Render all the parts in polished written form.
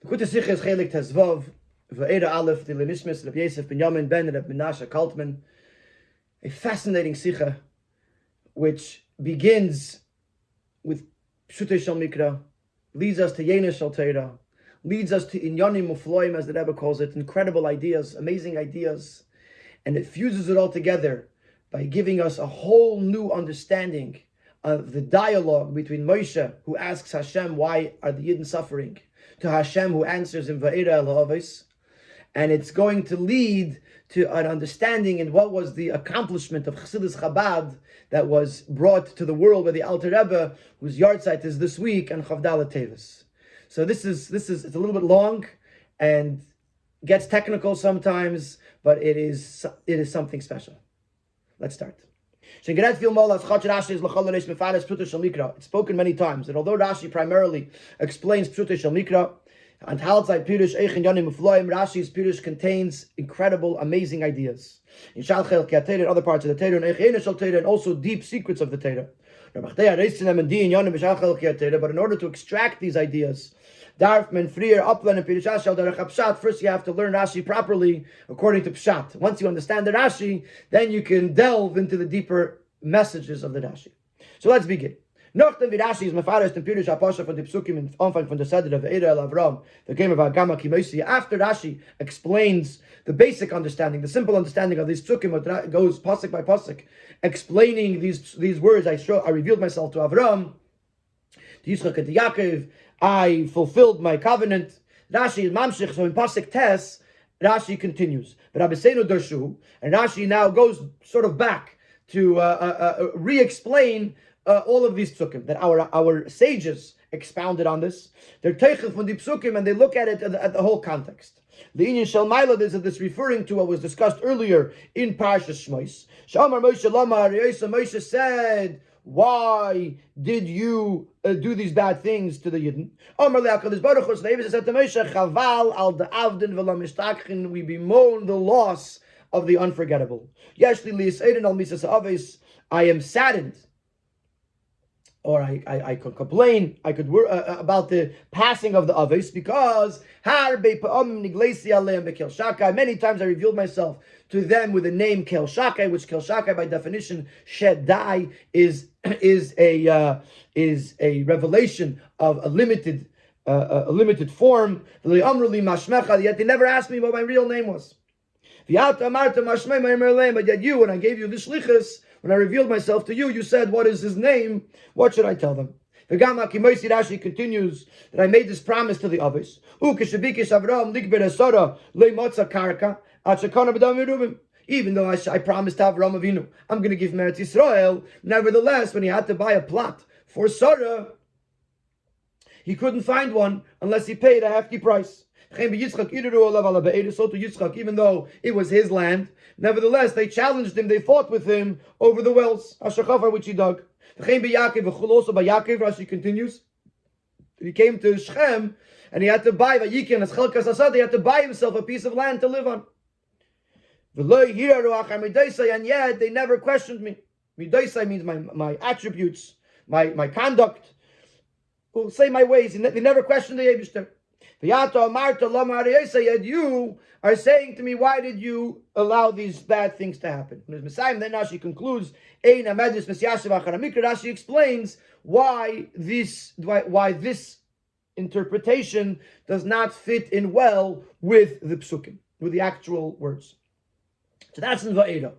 Gute Sicher is Chelek Tezvav, Vaera Aleph, the Lenismus, Rabbi Yosef ben Yamin ben Rabbi Menashe Kaltman. A fascinating Sicha, which begins with Pshutei Shel Mikra, leads us to Yena Shel Teira, leads us to Inyanim Mufloim, as the Rebbe calls it, incredible ideas, amazing ideas, and it fuses it all together by giving us a whole new understanding of the dialogue between Moshe, who asks Hashem, why are the Yidden suffering, to Hashem, who answers in Vaera Elohavis. And it's going to lead to an understanding in what was the accomplishment of Chassidus Chabad that was brought to the world by the Alter Rebbe, whose yahrzeit is this week, and Chavdala Tevis. So this is it's a little bit long and gets technical sometimes, but it is something special. Let's start. It's spoken many times that although Rashi primarily explains Pshutei Shel Mikra, and Rashi's Pirush contains incredible, amazing ideas. In other parts of the Torah, and also deep secrets of the Torah. But in order to extract these ideas, first you have to learn Rashi properly according to Pshat. Once you understand the Rashi, then you can delve into the deeper messages of the Rashi. So let's begin. Nachdem wie Rashi is mefares den Pirush HaPasha von den Psukim im Anfang von der Seder of Vaera El Avram, the game of Agama Ki Moshe. After Rashi explains the basic understanding, the simple understanding of these Psukim, it goes pasuk by pasuk, explaining these words. I revealed myself to Avram, to Yitzchak and to Yaakov. I fulfilled my covenant. Rashi is mamshich. So in pasuk Tes, Rashi continues. But Abisenu Darshu, and Rashi now goes sort of back to re-explain all of these psukim, that our sages expounded on this. They're teichel from the psukim, and they look at it at the whole context. The Inyan Shel Maila is this referring to what was discussed earlier in Parshas Shmos. Shamar Moshe Lama Moshe said, why did you do these bad things to the Yidden? Said to Moshe, Chaval al da'avdin v'la mishtakhin, we bemoan the loss of the unforgettable. Yeshli li'eseidin al misas aves, I am saddened, or I could complain, I could about the passing of the Aves, because many times I revealed myself to them with the name Kel Shakai, which Kel Shakai by definition Shaddai is a revelation of a limited form. Yet they never asked me what my real name was. But yet you, when I gave you the shlichus, when I revealed myself to you, you said, what is his name? What should I tell them? Rashi continues that I made this promise to the others. Even though I promised to Avraham Avinu, I'm going to give Meretz Yisrael. Nevertheless, when he had to buy a plot for Sarah, he couldn't find one unless he paid a hefty price. So to Yitzchak, even though it was his land, nevertheless they challenged him, they fought with him over the wells, which he dug. Also by Yaakov, Rashi continues, he came to Shechem and he had to buy, he had to buy himself a piece of land to live on. And yet they never questioned me. Midaisai means my attributes, my conduct. We'll say my ways. They never questioned the Eibishter. Yet you are saying to me, why did you allow these bad things to happen? Then Rashi concludes, Rashi explains why this interpretation does not fit in well with the psukim, with the actual words. So that's in Vaera.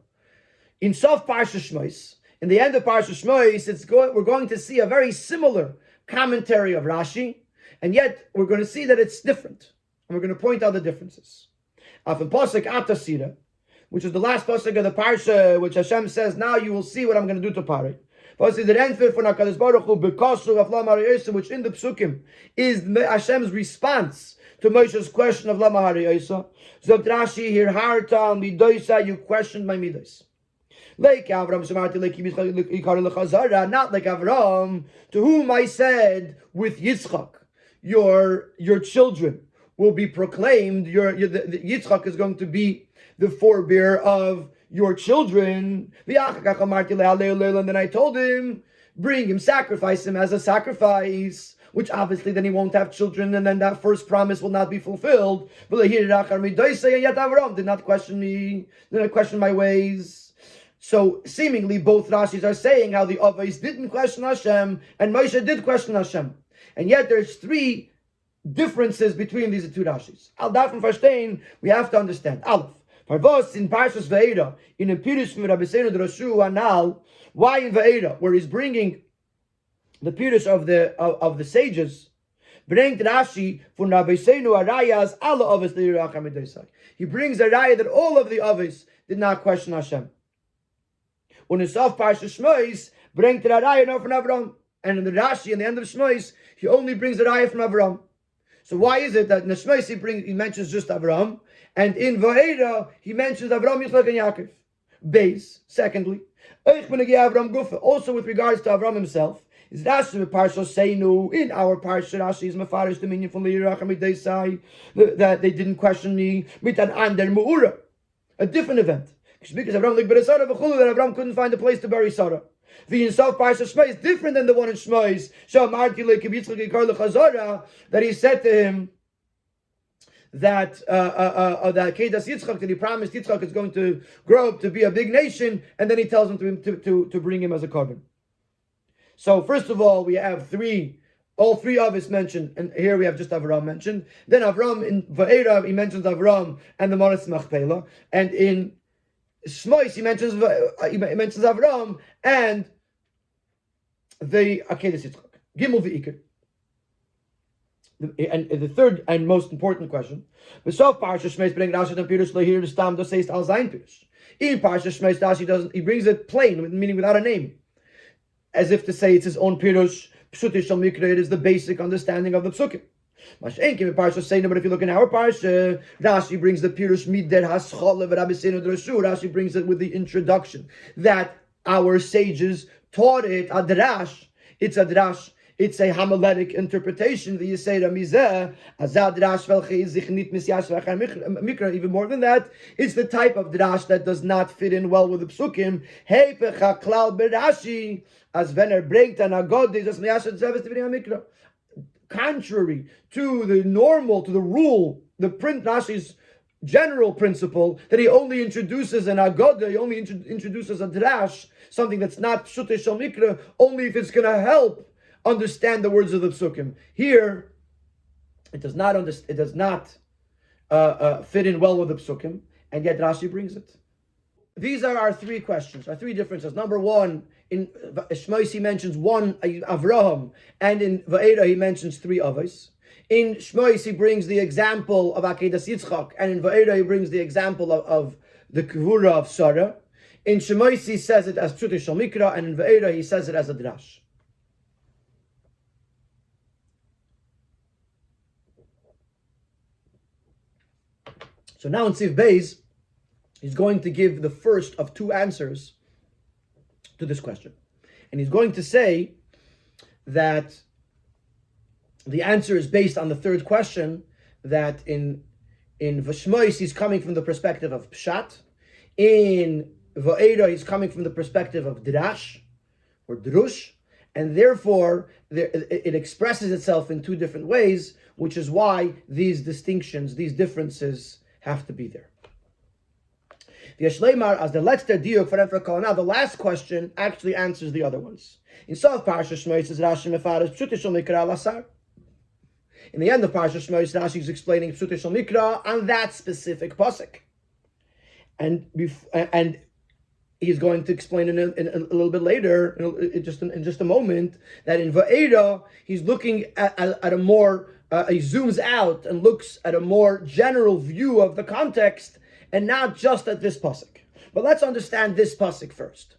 In Sof Parshas Shmos, in the end of Parshas Shmos, we're going to see a very similar commentary of Rashi, and yet we're going to see that it's different, and we're going to point out the differences. After Pasuk Atasira, which is the last pasuk of the parsha, which Hashem says, now you will see what I'm going to do to Pari. Pasuk the Renfer for HaKadosh Baruch Hu B'Kosu of Lama Hariyosah, which in the psukim is Hashem's response to Moshe's question of Lama Hariyosah. Zogt Rashi here, Hartal Midoisa, you questioned my midos. Like Avram, not like Avram, to whom I said, with Yitzchak, your children will be proclaimed. The Yitzchak is going to be the forebearer of your children. And then I told him, sacrifice him as a sacrifice. which obviously then he won't have children, and then that first promise will not be fulfilled. And yet Avram did not question me, did not question my ways. So seemingly both Rashis are saying how the Avos didn't question Hashem and Moshe did question Hashem. And yet there's three differences between these two Rashis. Al davon verstehen, we have to understand. Aleph, Parvos in Parshas Vaera, in a Pirush from Rabbi Drashu Anal, why in Vaera, where he's bringing the Pirush of the sages, bringt Rashi from Rabbi Arayas alle Avos Leiracham Midosai. He brings a raya that all of the Avos did not question Hashem. When it's off Parshas Shmois, bringt the raya no from Avram, and in the Rashi in the end of Shmois, he only brings the raya from Avram. So why is it that in the Shmois he mentions just Avram, and in Vaera he mentions Avram, Yitzchak, and Yaakov? Base. Secondly, also with regards to Avram himself, is Rashi with Parsha Seinu in our Parsha Rashi is Mefarish dominion from Leiracham Midosai that they didn't question me with an ander mu'ura, a different event. Because Avram that Avram couldn't find a place to bury Sarah. The Yisaf Parsha Shmai is different than the one in Shmois. That he said to him that Kedas Yitzchak, that he promised Yitzchak is going to grow up to be a big nation, and then he tells him to bring him as a carbon. So first of all, we have all three of us mentioned, and here we have just Avram mentioned. Then Avram in Vaera he mentions Avram and the Maras Machpelah, and in Shmois he mentions Avram and the Akedas Yitzchak. Gimel v'Iker. And the third and most important question: B'sof Parsha Shmois bring Rashi and Pirush lahir stam do says al zayin Pirush. In Parsha Shmois Rashi he brings it plain, meaning without a name, as if to say it's his own Pirush. Pshutish shal mikra, it is the basic understanding of the psukim. Mashenkim in Parsha Seinu, but if you look in our Parsha, Rashi brings the Pirush mider haschala v'Rabbi Drashu. Rashi brings it with the introduction that our sages taught it a drash. It's a drash. It's a homiletic interpretation. The Yisera Mizeh Azad Drash Velchei Zichnit Misyash Mikra. Even more than that, it's the type of drash that does not fit in well with the psukim. Hey Pechaklal Berashi as Vener bringt an Agod is Misyash Zeves Tivrim Mikra. Contrary to the normal, to the rule, the print Rashi's general principle that he only introduces an agoda, he only introduces a drash, something that's not pshutei shel mikra, only if it's going to help understand the words of the psukim. Here, it does not fit in well with the psukim, and yet Rashi brings it. These are our three questions, our three differences. Number one, in Shmois he mentions one Avraham, and in Vaera he mentions three Avos. In Shmois he brings the example of Akedas Yitzchak, and in Vaera he brings the example of the Gourarie of Sarah. In Shmois he says it as Pshutei Shel Mikra, and in Vaera he says it as a drash. So now in Siv Beis, he's going to give the first of two answers to this question. And he's going to say that the answer is based on the third question, that in Shmois he's coming from the perspective of Pshat. In Vaera he's coming from the perspective of Drash, or Drush. And therefore, it expresses itself in two different ways, which is why these distinctions, these differences have to be there. As the last question actually answers the other ones. In South Parsha Shmois says Rashi Mefares Pshutei Shel Mikra Lasar. In the end of Parsha Shmois, Rashi is explaining Pshutei Shel Mikra on that specific pasuk, and he's going to explain in a little bit later, in just a moment, that in Vaera he's looking at a more. He zooms out and looks at a more general view of the context, and not just at this pasuk. But let's understand this pasuk first.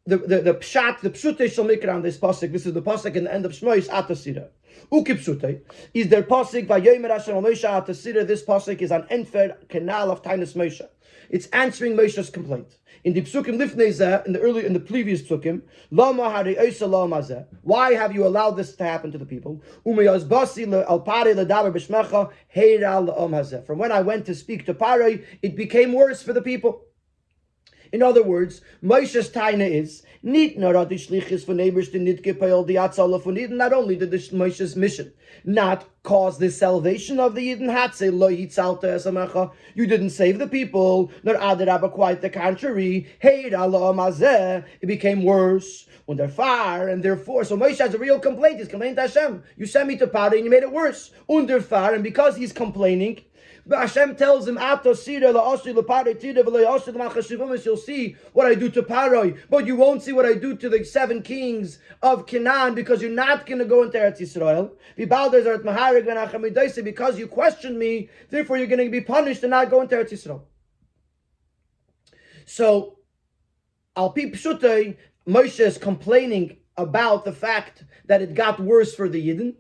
The pshat, the pshutei shel mikra on this pasuk. This is the pasuk in the end of Shmois Atasira. Ukipshutei is their pasuk vayomer Hashem al Moshe Atasira. This pasuk is an enfer canal of Tainus Moshe. It's answering Moshe's complaint. In the psukim lifnei zeh, in the previous psukim, lama harei oisa lama zeh. Why have you allowed this to happen to the people? Umeyaz basi al parei ledaber b'shmecha heira le'om hazeh. From when I went to speak to Parei, it became worse for the people. In other words, Moshe's taina is not only did the Moshe's mission not cause the salvation of the Yidden Hatze, you didn't save the people, nor adarabba, quite the contrary. It became worse. When they're far, and therefore, so Moshe has a real complaint. He's complaining to Hashem. You sent me to Paro and you made it worse. Under far, and because he's complaining, Hashem tells him, you'll see what I do to Paro, but you won't see what I do to the 7 kings of Canaan, because you're not going to go into Eretz Yisrael. Because you questioned me, therefore you're going to be punished and not go into Eretz Yisrael. So, Al Pi Pshutei, Moshe is complaining about the fact that it got worse for the Yidden,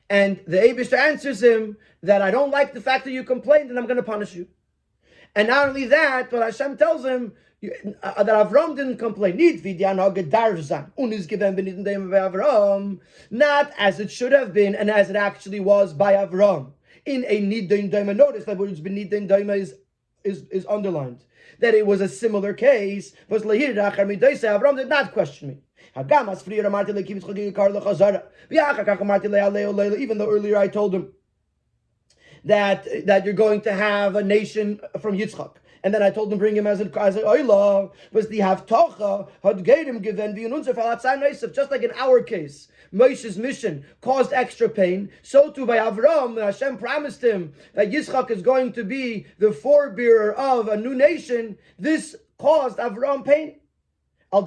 and the Eibishter answers him that I don't like the fact that you complained and I'm going to punish you. And not only that, but Hashem tells him that Avram didn't complain. Not as it should have been and as it actually was by Avram. In a Nidin Daima, notice that word Nidin Daima is underlined. That it was a similar case. Avram did not question me. Even though earlier I told him that you're going to have a nation from Yitzchak. And then I told him bring him as an oila, was the havtocha had him given just like in our case. Moshe's mission caused extra pain. So too by Avram, Hashem promised him that Yitzchak is going to be the forebearer of a new nation. This caused Avram pain. Why?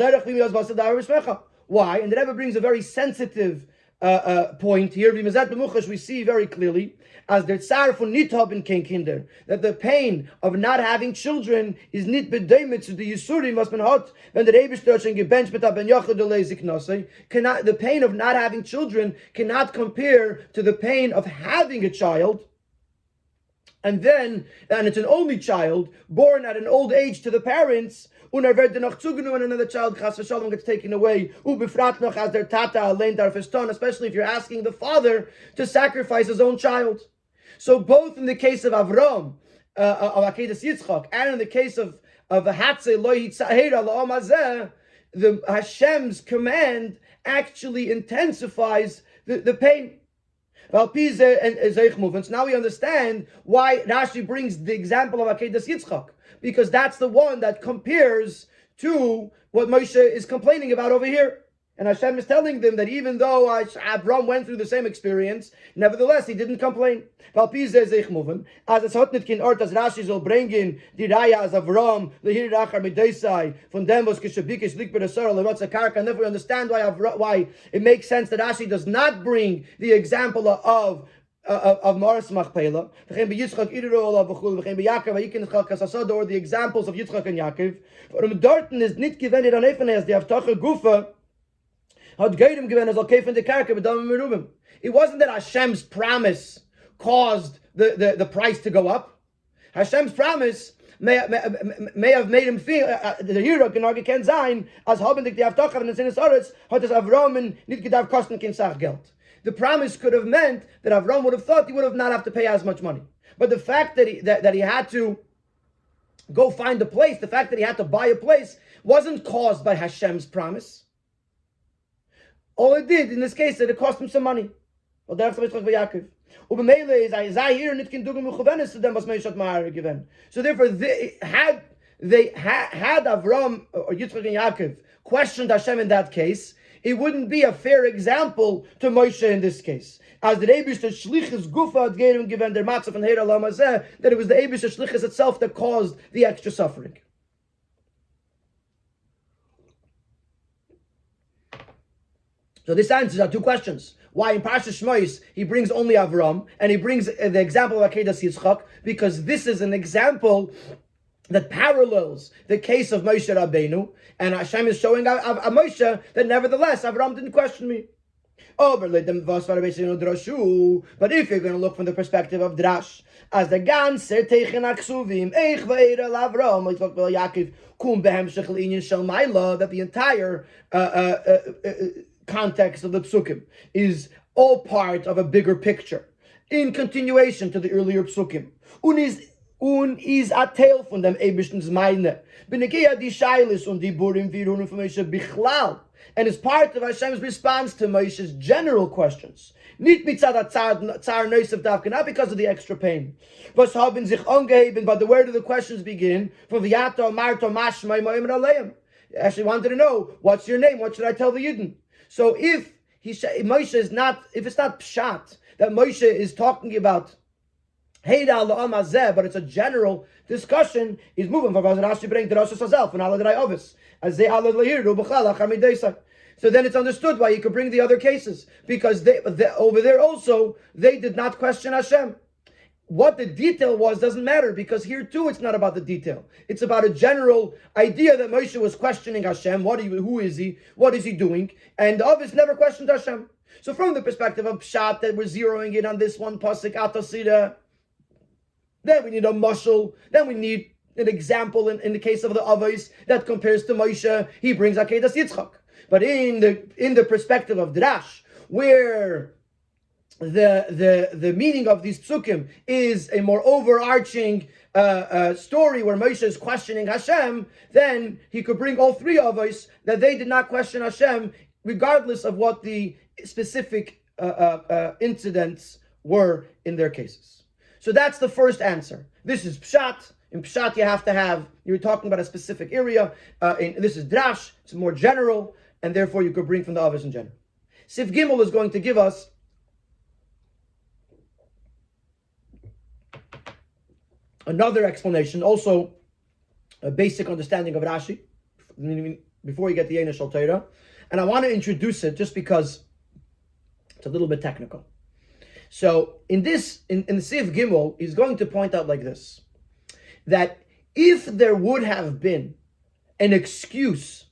And the Rebbe brings a very sensitive point here. We see very clearly as der Tsar von nit haben kein Kinder, that the pain of not having children is nit bedeumet zu the Yisurim was man hat, wenn der Eibishter schon gebencht mit Ben Yochid Lezik cannot, the pain of not having children cannot compare to the pain of having a child. And it's an only child born at an old age to the parents. And another child chas v'shalom gets taken away. As their tata alein darfeston, especially if you're asking the father to sacrifice his own child. So both in the case of Avram, of Akedas Yitzchak, and in the case of Hatze lo yitzahera la'omazeh, the Hashem's command actually intensifies the pain. And so now we understand why Rashi brings the example of Akedas Yitzchak, because that's the one that compares to what Moshe is complaining about over here. And Hashem is telling them that even though Avram went through the same experience, nevertheless he didn't complain. As it's hot nit kin ort as Rashi soll bringen die Raya as Avram lehir rachar midaisai von dem was geshabikis lik b'dasar lewatz karka. And therefore we understand why it makes sense that Rashi does not bring the example of Maras Machpelah, or the examples of Yitzchak and Yaakov. But Dorten is nit gewendet an Efen as the Avtache Gufa had Geidem given as Alkef in the Karka, but Merubim. It wasn't that Hashem's promise caused the price to go up. Hashem's promise may have made him feel the hero can argue can sein as haben die Avtache and the Sinnes Oretz hat es Avram nit gedav kosten kein Sach Geld. The promise could have meant that Avram would have thought he would have not have to pay as much money. But the fact that he had to go find a place, the fact that he had to buy a place, wasn't caused by Hashem's promise. All it did in this case that it cost him some money. So therefore, had Avram or Yitzchak and Yaakov questioned Hashem in that case, it wouldn't be a fair example to Moshe in this case. As the Eibishter Shlichus Gufa had given their matzah and Heira Lamazeh, that it was the Eibishter Shlichus itself that caused the extra suffering. So this answers our two questions. Why in Parashat Shmois he brings only Avram, and he brings the example of Akedas Yitzchak, because this is an example that parallels the case of Moshe Rabbeinu, and Hashem is showing Moshe that nevertheless Avram didn't question me. But if you're going to look from the perspective of Drash, as the ganzer Teichen Aksuvim, Eich Vaera Lavram, Yaakov Kum Behem Shechel Inyan Shel Maila, that the entire context of the psukim is all part of a bigger picture, in continuation to the earlier psukim. und is a Teil von dem Eibischtens meine. Benegeya die Shailis und die Burim Virun von Moshe Bichlal. And is part of Hashem's response to Moshe's general questions. Nicht mitzad Tzar Neusef Davka, not because of the extra pain. Was haben sich angeheben, but the word of the questions begin from Viato, Marto, Mashmai, Moim, and Aleim. Actually wanted to know, what's your name? What should I tell the Yidden? So if Moshe is not, if it's not pshat, that Moshe is talking about Heida la'amazeh, but it's a general discussion, he's moving from Rashi bring the Rosh Hashanah and Aladrai Ovis. As they so then it's understood why you could bring the other cases, because they over there also they did not question Hashem. What the detail was doesn't matter, because here too it's not about the detail. It's about a general idea that Moshe was questioning Hashem. Who is he? What is he doing? And the Ovis never questioned Hashem. So from the perspective of Pshat, that we're zeroing in on this one pasuk Atosira, then we need a mashal. Then we need an example in the case of the Avos that compares to Moshe. He brings Akedas Yitzchak. But in the perspective of Drash, where the meaning of these psukim is a more overarching story where Moshe is questioning Hashem, then he could bring all three Avos that they did not question Hashem, regardless of what the specific incidents were in their cases. So that's the first answer. This is Pshat. In Pshat, you're talking about a specific area. This is Drash, it's more general, and therefore you could bring from the Avos in general. Sif Gimel is going to give us another explanation, also a basic understanding of Rashi, before we get the Yena Shal Torah. And I want to introduce it just because it's a little bit technical. So in the Sif Gimel, he's going to point out like this, that if there would have been an excuse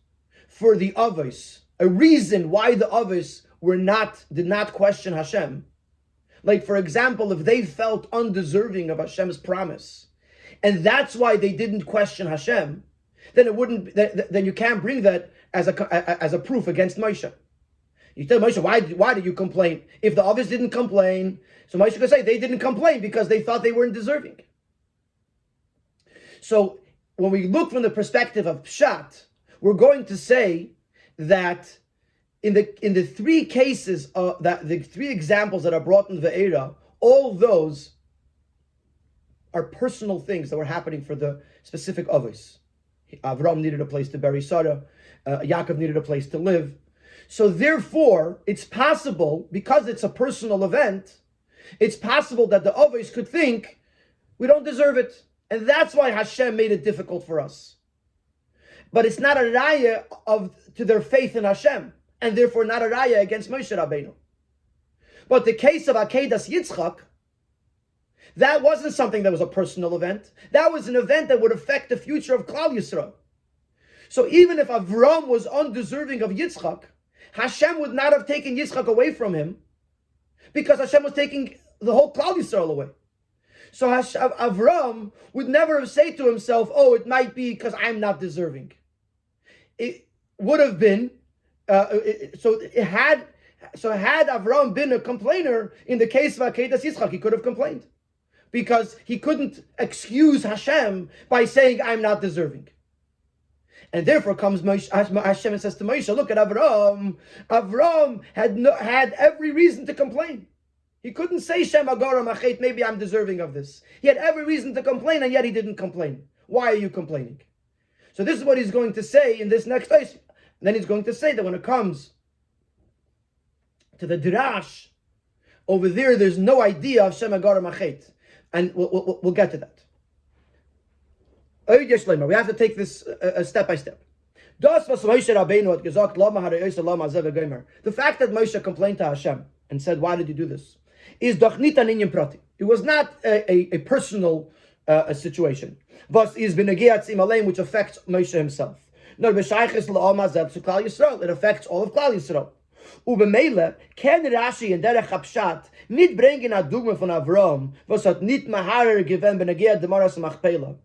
for the Avos, a reason why the Avos did not question Hashem, like for example, if they felt undeserving of Hashem's promise, and that's why they didn't question Hashem, then then you can't bring that as a proof against Moshe. You tell Moshe, why did you complain? If the others didn't complain, so Moshe could say they didn't complain because they thought they weren't deserving. So when we look from the perspective of Pshat, we're going to say that in the three cases the three examples that are brought in Vaera, all those are personal things that were happening for the specific others. Avram needed a place to bury Sarah. Yaakov needed a place to live. So therefore, it's possible, because it's a personal event, it's possible that the Avos could think, we don't deserve it. And that's why Hashem made it difficult for us. But it's not a raya to their faith in Hashem, and therefore not a raya against Moshe Rabbeinu. But the case of Akedas Yitzchak, that wasn't something that was a personal event. That was an event that would affect the future of Klal Yisrael. So even if Avram was undeserving of Yitzchak, Hashem would not have taken Yitzchak away from him, because Hashem was taking the whole Klal Yisrael away. So Avram would never have said to himself, oh, it might be because I'm not deserving. It would have been, had Avram been a complainer, in the case of Akedas Yitzchak, he could have complained. Because he couldn't excuse Hashem by saying, I'm not deserving. And therefore comes Hashem and says to Moshe, look at Avram. Avram had every reason to complain. He couldn't say, Shem Agora Machet, maybe I'm deserving of this. He had every reason to complain, and yet he didn't complain. Why are you complaining? So this is what he's going to say in this next place. And then he's going to say that when it comes to the Dirash, over there's no idea of Shem Agora Machet. And we'll get to that. We have to take this step by step. The fact that Moshe complained to Hashem and said, why did you do this? Is doch nit an inyan prati. It was not a personal situation. But is benegiat aleim, which affects Moshe himself. No, b'shayches la'amazel to Klal Yisrael. It affects all of Klal Yisrael. Ubemele ken Rashi in derech hapshat nit bringen a dogma von Avram, was hat nit maharer given benegiat demaras machpela.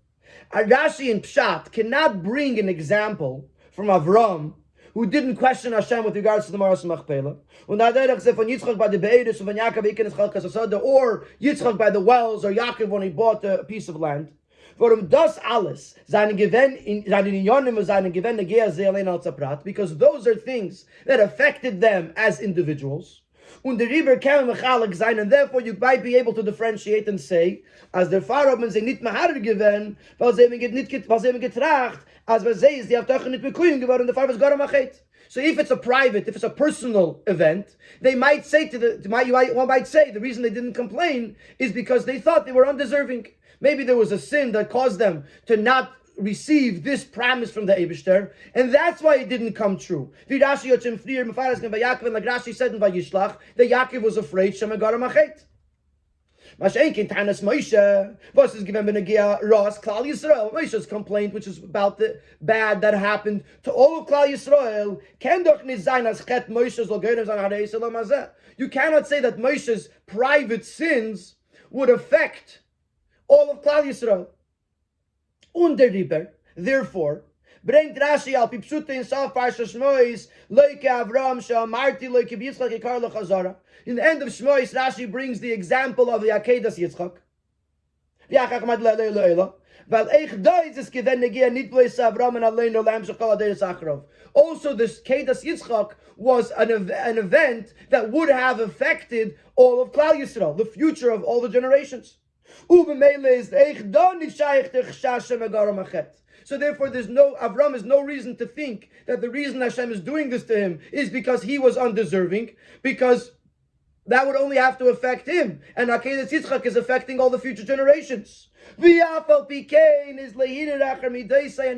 Rashi in Pshat cannot bring an example from Avram who didn't question Hashem with regards to the Maras Machpelah. Und Aderech said von Yitzchak by the Be'eris, and von Yaakov Ikenes Chalkas Asada, or Yitzchak by the wells, or Yaakov when he bought a piece of land. Warum das alles seine Gewinn in seine Unionen und seine Gewinn Negea Zeelein als Prat, because those are things that affected them as individuals. Und der Riber kann mechalik sein, and therefore you might be able to differentiate and say, as der Pfarrer man sie nicht mehr gewinn, weil sie nicht getracht, as wir sehen, die Avtochen nicht bekuyen geworden, der Pfarrer was gar machet. So if it's a private, if it's a personal event, they might say one might say the reason they didn't complain is because they thought they were undeserving. Maybe there was a sin that caused them to not receive this promise from the Eibishter, and that's why it didn't come true. Like Rashi said in Vayishlach, that Yaakov was afraid Shemagara Machet. Mashenkin Tanas Moshe, was is given Benegia Ras Klal Yisrael. Moshe's complaint, which is about the bad that happened to all of Klal Yisrael, you cannot say that Moshe's private sins would affect all of Klal Yisrael. Under Riber, therefore, bringt Rashi al Pipsute in Saf Parsha Shmois, Loike Avram Shamarti Loike Yitzchak Ikar Lechazara. In the end of Shmois, Rashi brings the example of the Akedas Yitzchak. Also, this Kedas Yitzchak was an event that would have affected all of Klal Yisrael, the future of all the generations. So therefore, Avram has no reason to think that the reason Hashem is doing this to him is because he was undeserving, because that would only have to affect him, and Akedas Yitzchak is affecting all the future generations. And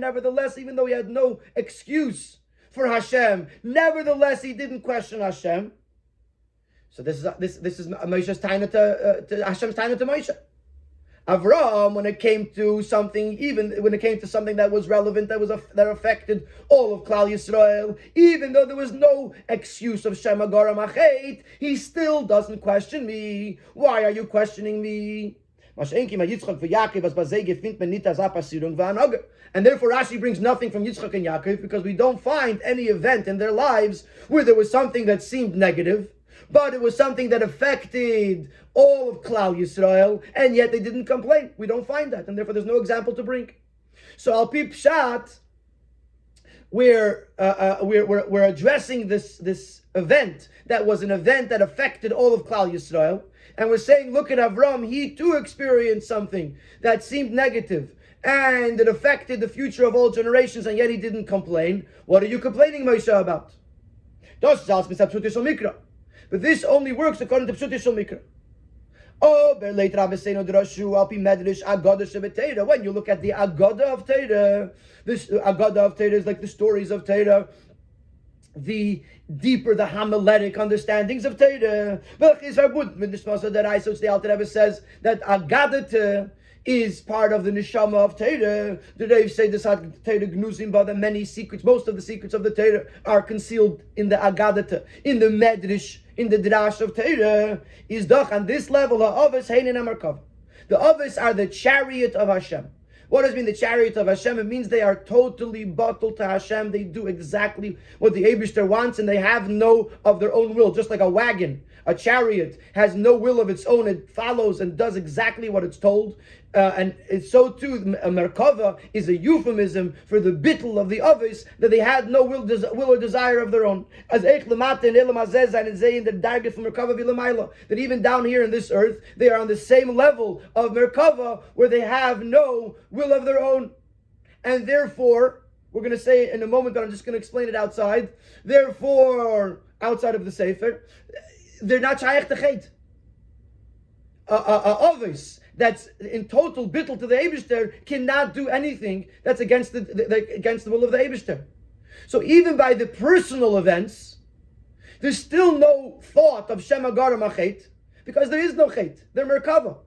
nevertheless, even though he had no excuse for Hashem, nevertheless he didn't question Hashem. So this is Moshe's taina to Hashem's taina to Moshe. Avram, when it came to something that was relevant, that affected all of Klal Yisrael, even though there was no excuse of Shema Gora Machet, he still doesn't question me. Why are you questioning me? And therefore Rashi brings nothing from Yitzchak and Yaakov, because we don't find any event in their lives where there was something that seemed negative, but it was something that affected all of Klal Yisrael, and yet they didn't complain. We don't find that, and therefore there's no example to bring. So Al Pi Pshat, we're addressing this event that was an event that affected all of Klal Yisrael, and we're saying, look at Avram, he too experienced something that seemed negative, and it affected the future of all generations, and yet he didn't complain. What are you complaining, Moshe, about? But this only works according to Pshuti Shel Mikra. When you look at the Agada of Torah, this Agada of Torah is like the stories of Torah, the deeper, the homiletic understandings of Torah. So the Alter Rebbe says that Agada is part of the neshama of Torah. The Rebbe say this Torah gnuzim, but the many secrets, most of the secrets of the Torah are concealed in the Agadata, in the Medrash, in the Drash of Torah. Is doch on this level ha'avos heinin amarkav. The avos are the chariot of Hashem. What does it mean, the chariot of Hashem? It means they are totally bottled to Hashem. They do exactly what the Eibishter wants, and they have no of their own will. Just like a wagon, a chariot has no will of its own. It follows and does exactly what it's told. And it's so too, a Merkava is a euphemism for the bittul of the others, that they had no will or desire of their own. As that even down here in this earth, they are on the same level of Merkava, where they have no will of their own. And therefore, we're going to say in a moment, but I'm just going to explain it outside. Therefore, outside of the Sefer, they're not shayach to chet. Others that's in total bittul to the Eibishter cannot do anything that's against the will of the Eibishter. So even by the personal events, there's still no thought of Shema Gara Machet, because there is no chet. They're Merkava.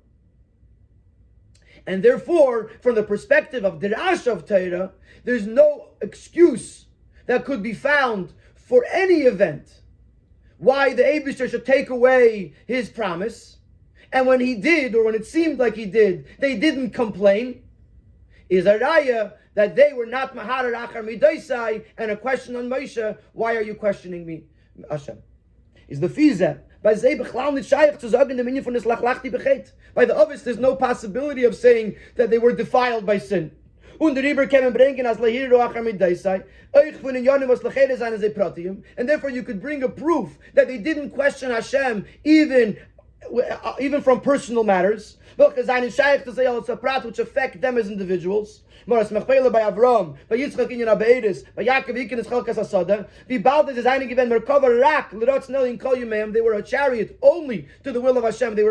And therefore, from the perspective of Dirash of Torah, there's no excuse that could be found for any event why the Eibishter should take away his promise. And when he did, or when it seemed like he did, they didn't complain. Is a raya that they were not maharer achar midaisai, and a question on Moshe, why are you questioning me, Hashem? Is the fizeh. By the obvious, there's no possibility of saying that they were defiled by sin. And therefore you could bring a proof that they didn't question Hashem even from personal matters, which affect them as individuals. By Avram, by Yitzchak in Abeidis, by Yaakov in Chelek Asada. The Baldas is eine given Merkava Rak, L'Rotz Nel in Kol Yemem. They were a chariot only to the will of Hashem. They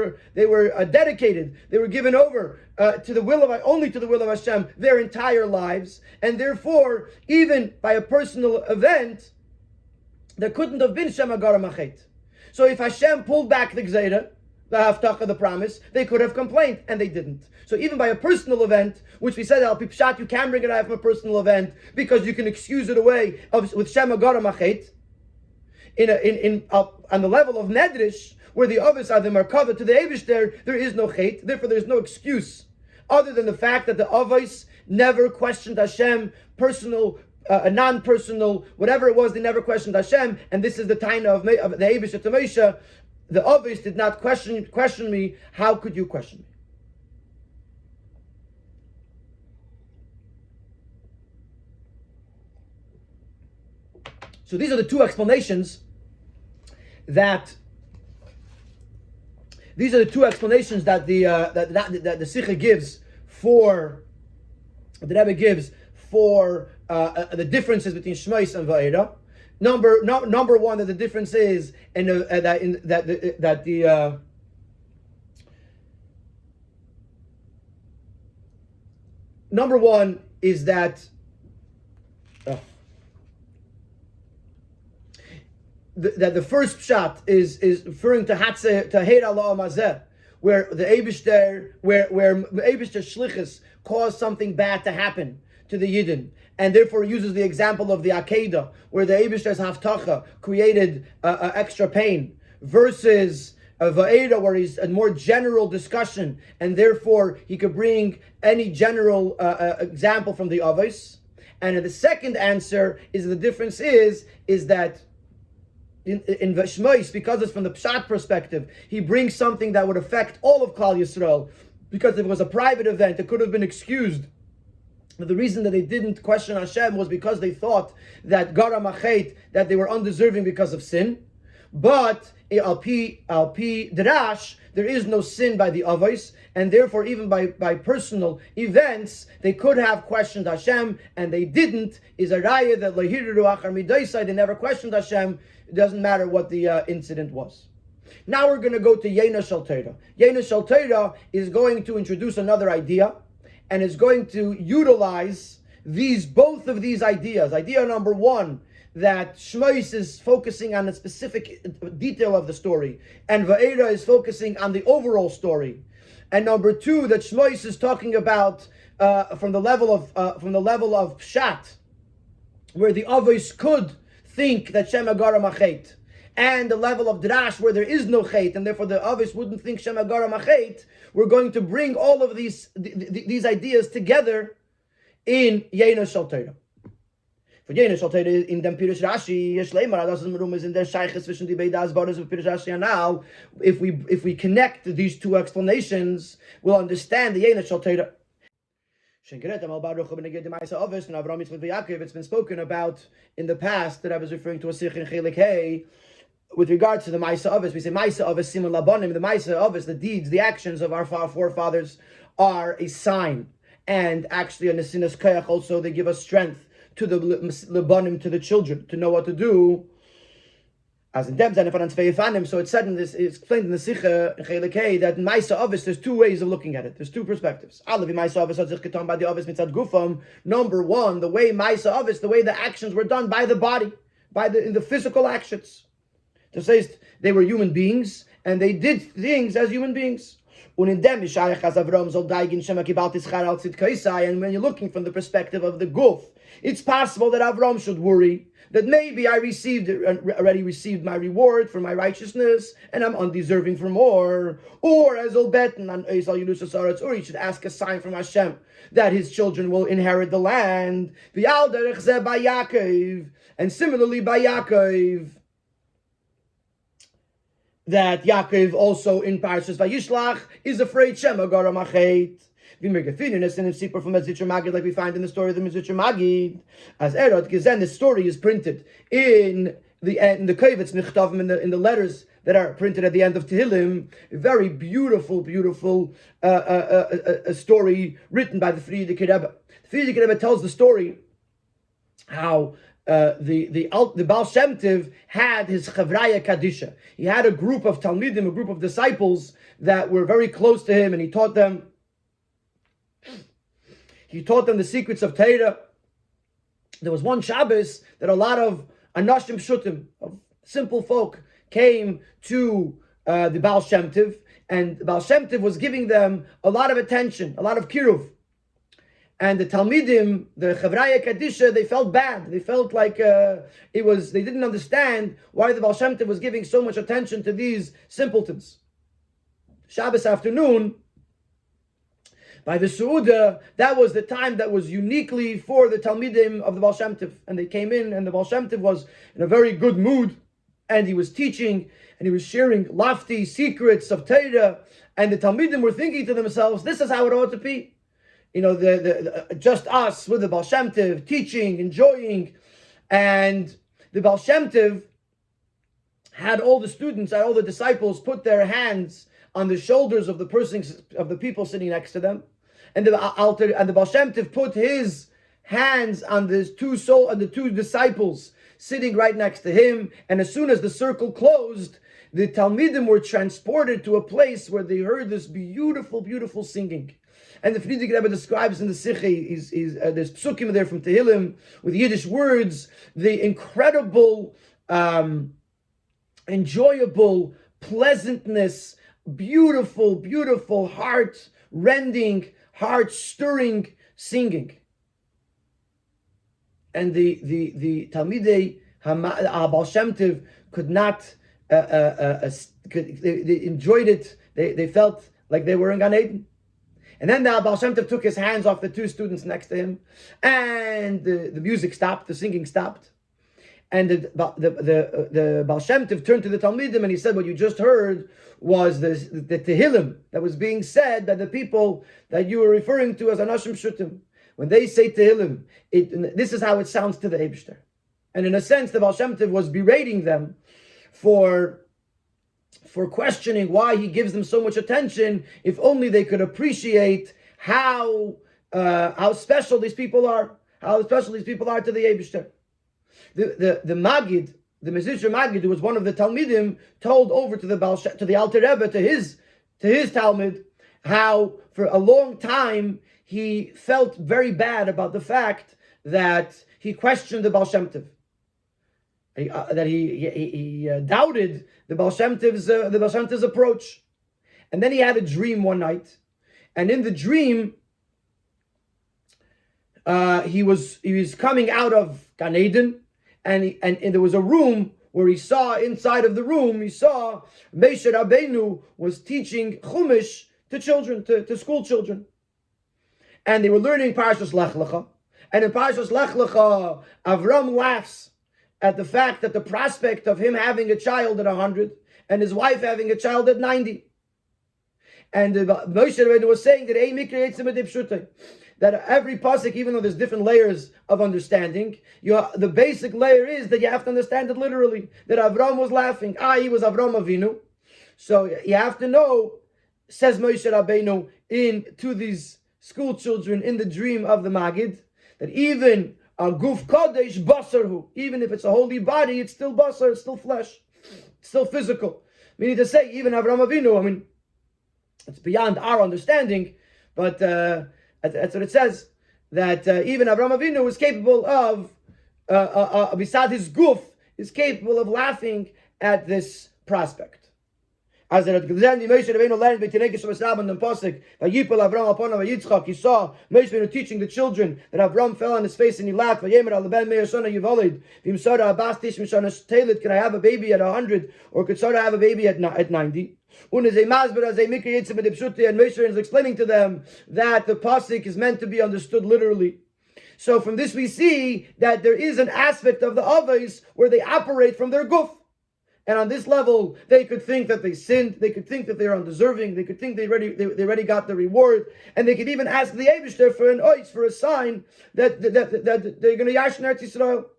were dedicated. They were given over to the will of Hashem their entire lives, and therefore, even by a personal event, there couldn't have been Shem Agara Machet. So if Hashem pulled back the Gzeira, the Haftacha, the promise, they could have complained, and they didn't. So even by a personal event, which we said, Al Pipshat, you can bring it out from a personal event because you can excuse it away with Shem Agara Machet. On the level of Nedrish, where the others are the Merkava to the Eivish there is no Chet, therefore there is no excuse other than the fact that the Avos never questioned Hashem, personal, non-personal, whatever it was, they never questioned Hashem, and this is the Taina of the Eivish to Moshe. The Avos did not question me. How could you question me? So these are the two explanations that the Sikha gives for the Rebbe gives for the differences between Shmos and Vaera. Number one, that the difference is number one is that the first pshat is referring to Heir Allah Mazeh, where the Eibishter Shlichus caused something bad to happen to the Yidden, and therefore uses the example of the Akedah, where the Eibishter's Haftacha created extra pain, versus Vaera, where he's a more general discussion, and therefore he could bring any general example from the Avos. And the second answer is the difference is that in Shmos, because it's from the Pshat perspective, he brings something that would affect all of Klal Yisrael, because if it was a private event, it could have been excused. But the reason that they didn't question Hashem was because they thought that Gara Machet, that they were undeserving because of sin. But al pi Drash, there is no sin by the Avos, and therefore even by personal events, they could have questioned Hashem, and they didn't. Is a raya that Lahiru Achar Midaisai, they never questioned Hashem. It doesn't matter what the incident was. Now we're going to go to Yena Shel Torah. Yena Shel Torah is going to introduce another idea, and is going to utilize both of these ideas. Idea number one, that Shmos is focusing on a specific detail of the story, and Vaera is focusing on the overall story. And number two, that Shmos is talking about from the level of Pshat, where the Avos could think that Shem Agara Machet, and the level of Drash, where there is no Chet, and therefore the Avos wouldn't think Shem Agara Machet. We're going to bring all of these ideas together in Yena Shel Torah. For Yena Shel Torah, in dem Pirush Rashi, Yeshleimar, das ist Merum, is in der Sheiches zwischen die beiden Asbaros of Pirush Rashi. And now, if we connect these two explanations, we'll understand the Yena Shel Torah. It's been spoken about in the past that I was referring to a Sikh in Chelek Hey. With regards to the Maisa Avos, we say Maisa Avos Siman Labanim. The Maisa Avos, the deeds, the actions of our forefathers, are a sign, and actually a Nesinas Koyach also, they give us strength to the Labanim, to the children, to know what to do. As in Dem Zanefanan, so it's said in this, it's explained in the Sikha in Chelek Hey that in Maisa Avos there's two ways of looking at it. There's two perspectives. Maisa Avos hat sich getan by the Avos mitzad Gufam. Number one, the way Maisa Avos, the way the actions were done by the body, in the physical actions. To say they were human beings and they did things as human beings. And when you're looking from the perspective of the guf, it's possible that Avram should worry that maybe I already received my reward for my righteousness, and I'm undeserving for more. Or as or he should ask a sign from Hashem that his children will inherit the land. And similarly by Yaakov, that Yaakov also in Parshas Vayishlach is afraid Shema Gara Machet. Like we find in the story of the Mizitcher Magid, as Erod Gezen, the story is printed in the Kovetz Nichtavim, in the letters that are printed at the end of Tehillim. A very beautiful a story written by the Frierdiker Rebbe. The Frierdiker Rebbe tells the story how the Baal Shem Tov had his Chavraya Kadisha. He had a group of Talmidim, a group of disciples that were very close to him, and he taught them the secrets of Torah. There was one Shabbos that a lot of Anashim Shutim, of simple folk, came to the Baal Shem Tov, and the Baal Shem Tov was giving them a lot of attention, a lot of kiruv. And the Talmidim, the Chavraya Kadisha, they felt bad. They felt like they didn't understand why the Baal Shem Tov was giving so much attention to these simpletons. Shabbos afternoon, by the Su'udah, that was the time that was uniquely for the Talmidim of the Baal Shem Tov. And they came in, and the Baal Shem Tov was in a very good mood, and he was teaching, and he was sharing lofty secrets of Torah, and the Talmidim were thinking to themselves, this is how it ought to be. Just us with the Baal Shem Tov, teaching, enjoying. And the Baal Shem Tov had all the students, had all the disciples put their hands on the shoulders of the people sitting next to them. And the Baal Shem Tov put his hands on the two disciples sitting right next to him. And as soon as the circle closed, the Talmidim were transported to a place where they heard this beautiful, beautiful singing. And the Frierdiker Rebbe describes in the Sikhi, there's psukim there from Tehillim with Yiddish words, the incredible, enjoyable pleasantness, beautiful, heart-rending, heart-stirring singing. And the Talmidei Baal Shem Tov could not, they enjoyed it, they felt like they were in Gan Eden. And then the Baal Shem Tov took his hands off the two students next to him, and the music stopped, the singing stopped. And the Baal Shem Tov turned to the Talmidim and he said, what you just heard was the Tehillim that was being said by the people that you were referring to as Anashim Shutim. When they say Tehillim, this is how it sounds to the Eibishter. And in a sense, the Baal Shem Tov was berating them for questioning why he gives them so much attention, if only they could appreciate how special these people are, to the Eibishter. The Magid, the Mezritcher Magid, who was one of the Talmidim, told over to the Alter Rebbe, to his Talmud, how for a long time he felt very bad about the fact that he questioned the Baal Shem Tov. That he doubted the Baal Shem Tov's approach. And then he had a dream one night, and in the dream he was coming out of Gan Eden, and there was a room where he saw, inside of the room, he saw Moshe Rabbeinu was teaching Chumash to children, to school children. And they were learning Parshas Lech Lecha. And in Parshas Lech Lecha, Avram laughs at the fact that the prospect of him having a child at 100 and his wife having a child at 90. And Moshe Rabbeinu was saying that that every pasuk, even though there's different layers of understanding, the basic layer is that you have to understand it literally. That Avram was laughing. He was Avram Avinu. So you have to know, says Moshe Rabbeinu to these school children in the dream of the Magid, that even a guf kodesh basarhu, even if it's a holy body, it's still basar, it's still flesh, it's still physical. Meaning to say, even Avram Avinu, it's beyond our understanding, but that's what it says, that even Avram Avinu is capable of, beside his guf, is capable of laughing at this prospect. As er hat gesehen, die Moshe Rabbeinu learned by Tinekes of Esrab and the Pasuk, Vayipel Avram upon Yitzchak, he saw Moshe Rabbeinu teaching the children that Avram fell on his face and he laughed, Vayemer al ben meir shana yivolid, Vim Sara Abbas Tish Mishana Telit, can I have a baby at 100, or could Sara have a baby at 90? And Moshe is explaining to them that the Pasuk is meant to be understood literally. So from this we see that there is an aspect of the Avos where they operate from their guf. And on this level, they could think that they sinned, they could think that they're undeserving, they could think they already got the reward, and they could even ask the Eibishter for an ois, for a sign that they're going to yashin Eretz Yisrael.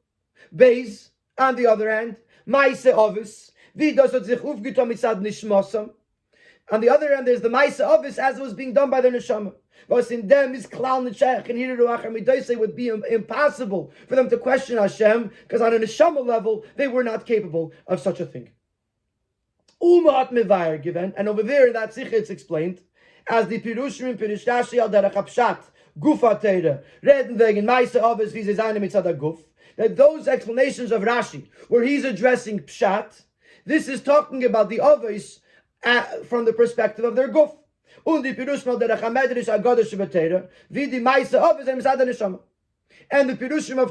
Beis, on the other hand, Maise Ovis, Vidosot zich ufgitom mitzad nishmosam. On the other hand, there's the Maise Ovis as it was being done by their neshama. Was in them is klal nechach and hiruach midosei would be impossible for them to question Hashem because on a neshama level they were not capable of such a thing. Umat mevayer given, and over there in that sikha it's explained as the pirushim pirush Rashi al derech hapshat gufa teira reden wegen Maise Ovis wie sie seine mitzad guf. That those explanations of Rashi where he's addressing pshat, this is talking about the Ovis from the perspective of their guf. And the pirushim of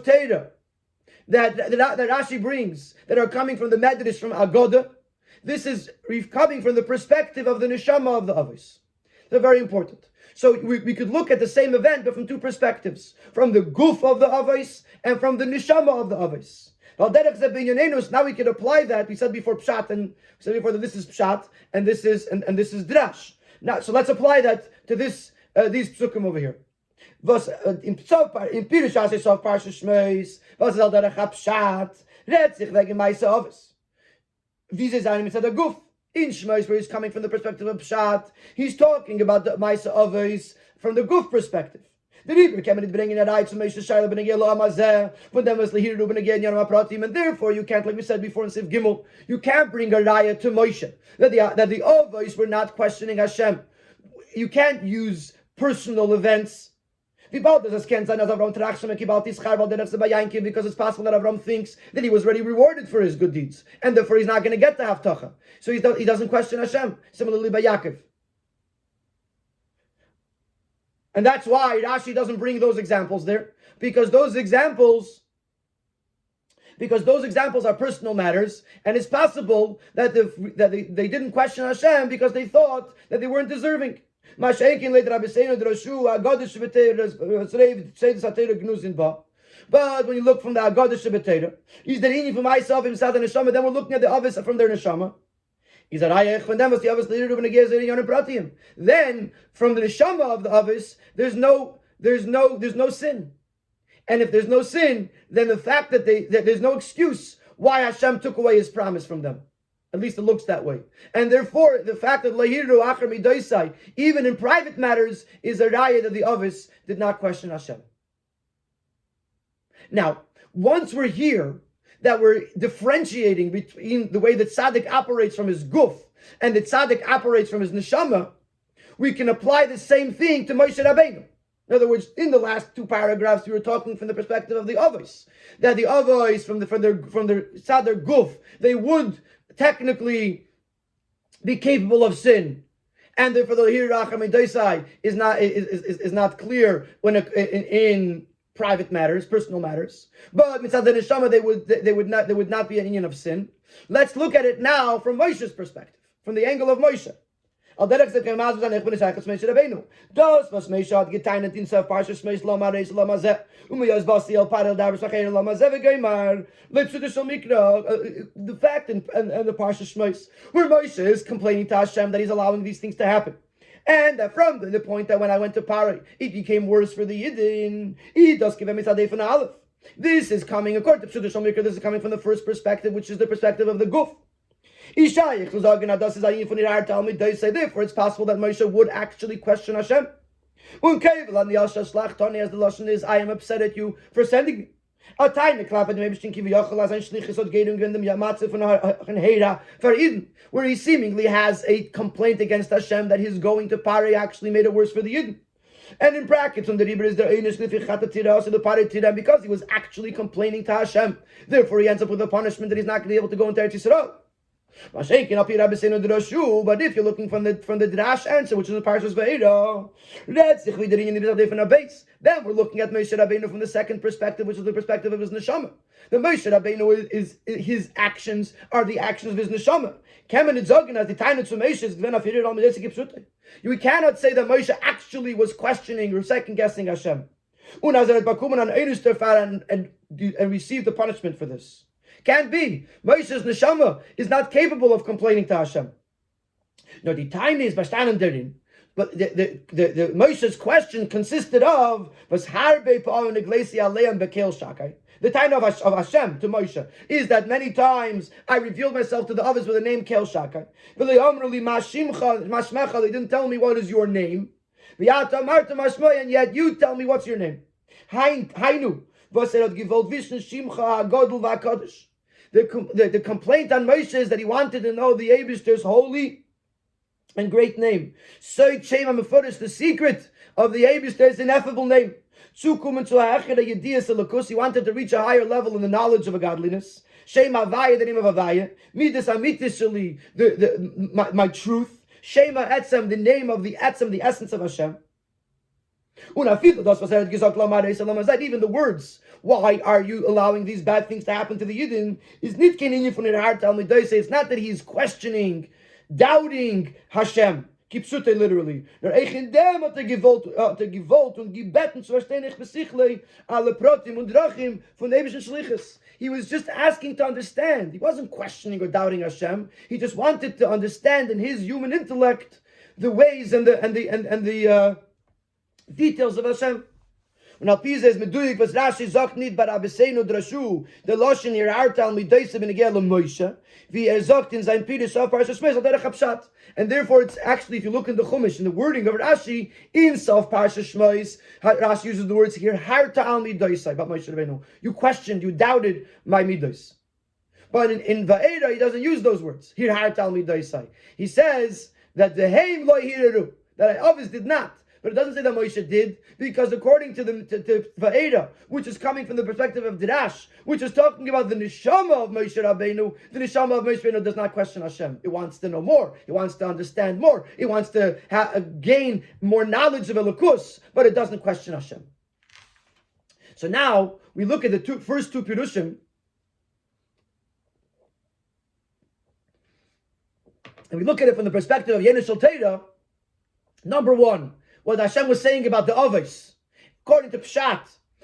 Teira that Rashi brings that are coming from the Medrash from Agoda, this is coming from the perspective of the neshama of the Avos. They're very important. So we could look at the same event but from two perspectives, from the guf of the Avos and from the neshama of the Avos. Now we can apply that. We said before pshat, and we said before that this is pshat and this is and this is drash. Now, so let's apply that to this these psukim over here. Was in Pirush Asher Sof Parsha Shmeis, was al derech hapshat, redt sich wegen Maise Ovis. Wie sie seine mitzad guf. In Shmeis, where he's coming from the perspective of pshat, he's talking about the Maise Ovis from the guf perspective. The Rebbe came and bringing an eye to Moshe Shaila ben Agel Amazeh, when them was Lehiru ben Agel Yanam Apratim, and therefore you can't, like we said before in Siv Gimel, you can't bring a raya to Moshe that the Avos were not questioning Hashem. You can't use personal events. Because it's possible that Avram thinks that he was already rewarded for his good deeds, and therefore he's not going to get the Haftacha. So he doesn't question Hashem. Similarly by Yaakov. And that's why Rashi doesn't bring those examples there, because those examples are personal matters, and it's possible that they didn't question Hashem because they thought that they weren't deserving. But when you look from the Agadah Shebetera, is there any for myself inside the neshama? Then we're looking at the Avos from their neshama. Is that when them was the Avos leader of Pratim? Then from the neshama of the Avos, there's no sin, and if there's no sin, then the fact that there's no excuse why Hashem took away His promise from them. At least it looks that way, and therefore the fact that Lahiru Achar Midoisai, even in private matters, is a raya that the Avos did not question Hashem. Now, once we're here, that we're differentiating between the way that tzaddik operates from his guf and the tzaddik operates from his neshama, we can apply the same thing to Moshe Rabbeinu. In other words, in the last two paragraphs, we were talking from the perspective of the Avos, that the Avos from their tzaddik guf, they would technically be capable of sin, and therefore the Hiracham Medaisai is not clear when in private matters, personal matters. But mitzad the neshama, they would not be an union of sin. Let's look at it now from Moshe's perspective, from the angle of Moshe. Al derech ze kemaz zan ich bin shachas Moshe Rabbeinu. Das was Moshe hat geteinet in sa parsha Shmeis lama reis lama ze. Yas basti al parel davar shacher lama ze vegeimar. Let's do the mikra. The fact and the parsha Shmeis where Moshe is complaining to Hashem that he's allowing these things to happen. And from the point that when I went to Parai, it became worse for the Yidden. This is coming, according to Pshudah Mikra, this is coming from the first perspective, which is the perspective of the Guf. Therefore, it's possible that Moshe would actually question Hashem. And the Lashon is, I am upset at you for sending me. Where he seemingly has a complaint against Hashem that his going to Pari actually made it worse for the Yidden. And in brackets, on the Ribber is there because he was actually complaining to Hashem. Therefore, he ends up with a punishment that he's not going to be able to go into Eretz Yisrael. But if you're looking from the Drash answer, which is the Parshas Vaera, then we're looking at Moshe Rabbeinu from the second perspective, which is the perspective of his neshama. The Moshe Rabbeinu is his actions are the actions of his neshama. We cannot say that Moshe actually was questioning or second guessing Hashem, and received the punishment for this. Can't be. Moshe's neshama is not capable of complaining to Hashem. No, the time is verstanden darin. But the Moshe's question consisted of was harbe pa'al neglesia aleim bekel shakai. The time of Hashem to Moshe is that many times I revealed myself to the others with the name Kel Shakai. They didn't tell me what is your name. And yet you tell me what's your name. The complaint on Moshe is that he wanted to know the Eibishter's holy and great name. So the secret of the Eibishter's ineffable name. He wanted to reach a higher level in the knowledge of a godliness. Shem Havaya, the name of Havaya. Midas Amitishali, my truth. Shema Etzem, the name of the Etzem, the essence of Hashem. Even the words, why are you allowing these bad things to happen to the Yidden? It's not that he's questioning, doubting Hashem. Literally. He was just asking to understand. He wasn't questioning or doubting Hashem. He just wanted to understand in his human intellect the ways and the details of Hashem. When Alpi says meduyik was Rashi sagt nit bar abesenu drashu the loshen hier hartal mit deise ben gel Moshe wie sagt in sein Pirush auf Parshas Shmos der Chapshat, and therefore it's actually, if you look in the Chumash in the wording of Rashi in Sof Parshas Shmos, Rashi uses the words here hartal mit deise but Moshe Rabbeinu, you questioned, you doubted my midos. But in Vaera he doesn't use those words here hartal mit deise. He says that the heim lo hiru, that others did not. But it doesn't say that Moshe did, because according to Vaera, which is coming from the perspective of Drash, which is talking about the neshama of Moshe Rabbeinu, the neshama of Moshe Rabbeinu does not question Hashem. It wants to know more. It wants to understand more. It wants to gain more knowledge of Elokus, but it doesn't question Hashem. So now we look at the first two Pirushim, and we look at it from the perspective of Yenush Torah. Number one, what Hashem was saying about the Avos. According to Pshat,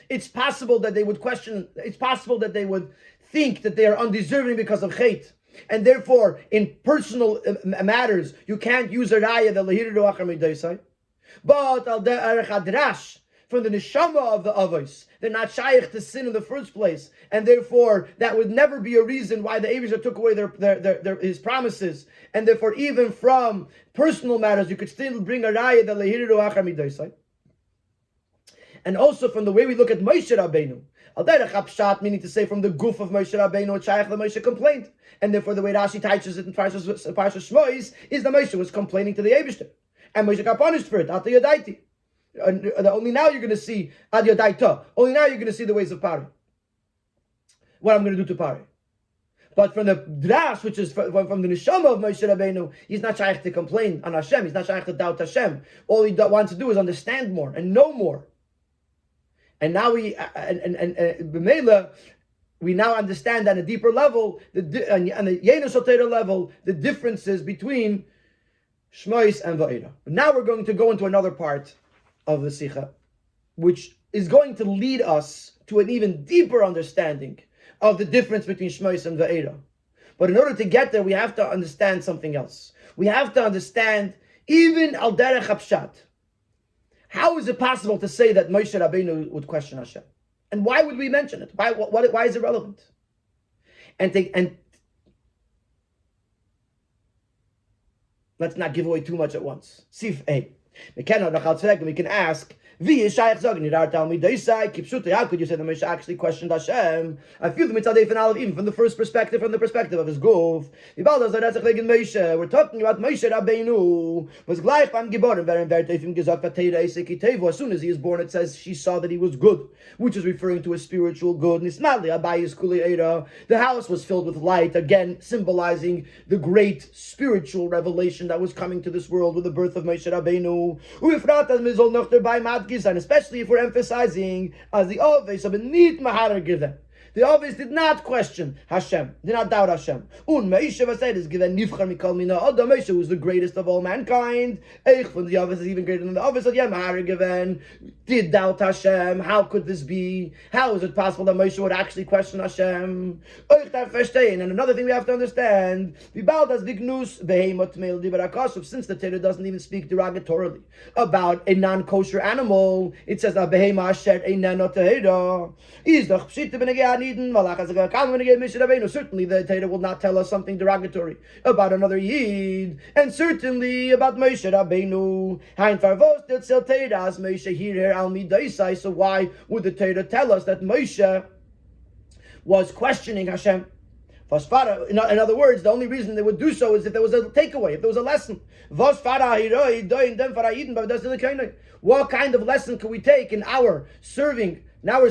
it's possible that they would question, it's possible that they would think that they are undeserving because of Chet. And therefore, in personal matters, you can't use a raya, the Lahir Ruach HaMidaisai. But al derech hadrash, from the neshama of the Avos, they're not shaykh to sin in the first place, and therefore that would never be a reason why the Eibusha took away his promises. And therefore, even from personal matters, you could still bring a raya that lehiru achar midaisai. And also from the way we look at Moshe Rabbeinu, al derech hapshat, meaning to say from the goof of Moshe Rabbeinu, it's shaykh that Moshe complained, and therefore the way Rashi teaches it in Parshas Shmos is that Moshe was complaining to the Eibusha, and Moshe got punished for it. Ata yadaiti. Only now you're going to see Ad Yadaita. Only now you're going to see the ways of Pari. What I'm going to do to Pari. But from the Drash, which is from the Neshama of Moshe Rabbeinu, he's not shaykh to complain on Hashem. He's not shaykh to doubt Hashem. All he wants to do is understand more and know more. And now we B'meila, we now understand on a deeper level, on the Yenush Torah level, the differences between Shmos and Vaera. Now we're going to go into another part of the Sikha, which is going to lead us to an even deeper understanding of the difference between Shmos and Vaera. But in order to get there, we have to understand something else. We have to understand, even al derech hapshat, how is it possible to say that Moshe Rabbeinu would question Hashem? And why would we mention it? Why is it relevant? And let's not give away too much at once. Sif A. We can ask, how could you say that Moshe actually questioned Hashem? I feel the mitzvah even from the first perspective, from the perspective of his guf. We're talking about Moshe Rabbeinu. Was gleich beim Geboren, as soon as he is born, it says she saw that he was good, which is referring to a spiritual good. The house was filled with light, again symbolizing the great spiritual revelation that was coming to this world with the birth of Moshe Rabbeinu. And especially if we're emphasizing as the Oves of a neat Mahar given. The Oves did not question Hashem, did not doubt Hashem. Moshe was given Nifchar Mikol Mina Adam. Moshe was the greatest of all mankind. Eich from the Oves is even greater than the Oves of Mahar given. Did doubt Hashem. How could this be? How is it possible that Moshe would actually question Hashem? And another thing we have to understand, since the Torah doesn't even speak derogatorily about a non-kosher animal, it says certainly the Torah will not tell us something derogatory about another Yid, and certainly about Moshe Rabbeinu. So why would the Torah tell us that Moshe was questioning Hashem? In other words, the only reason they would do so is if there was a takeaway, if there was a lesson. What kind of lesson can we take in our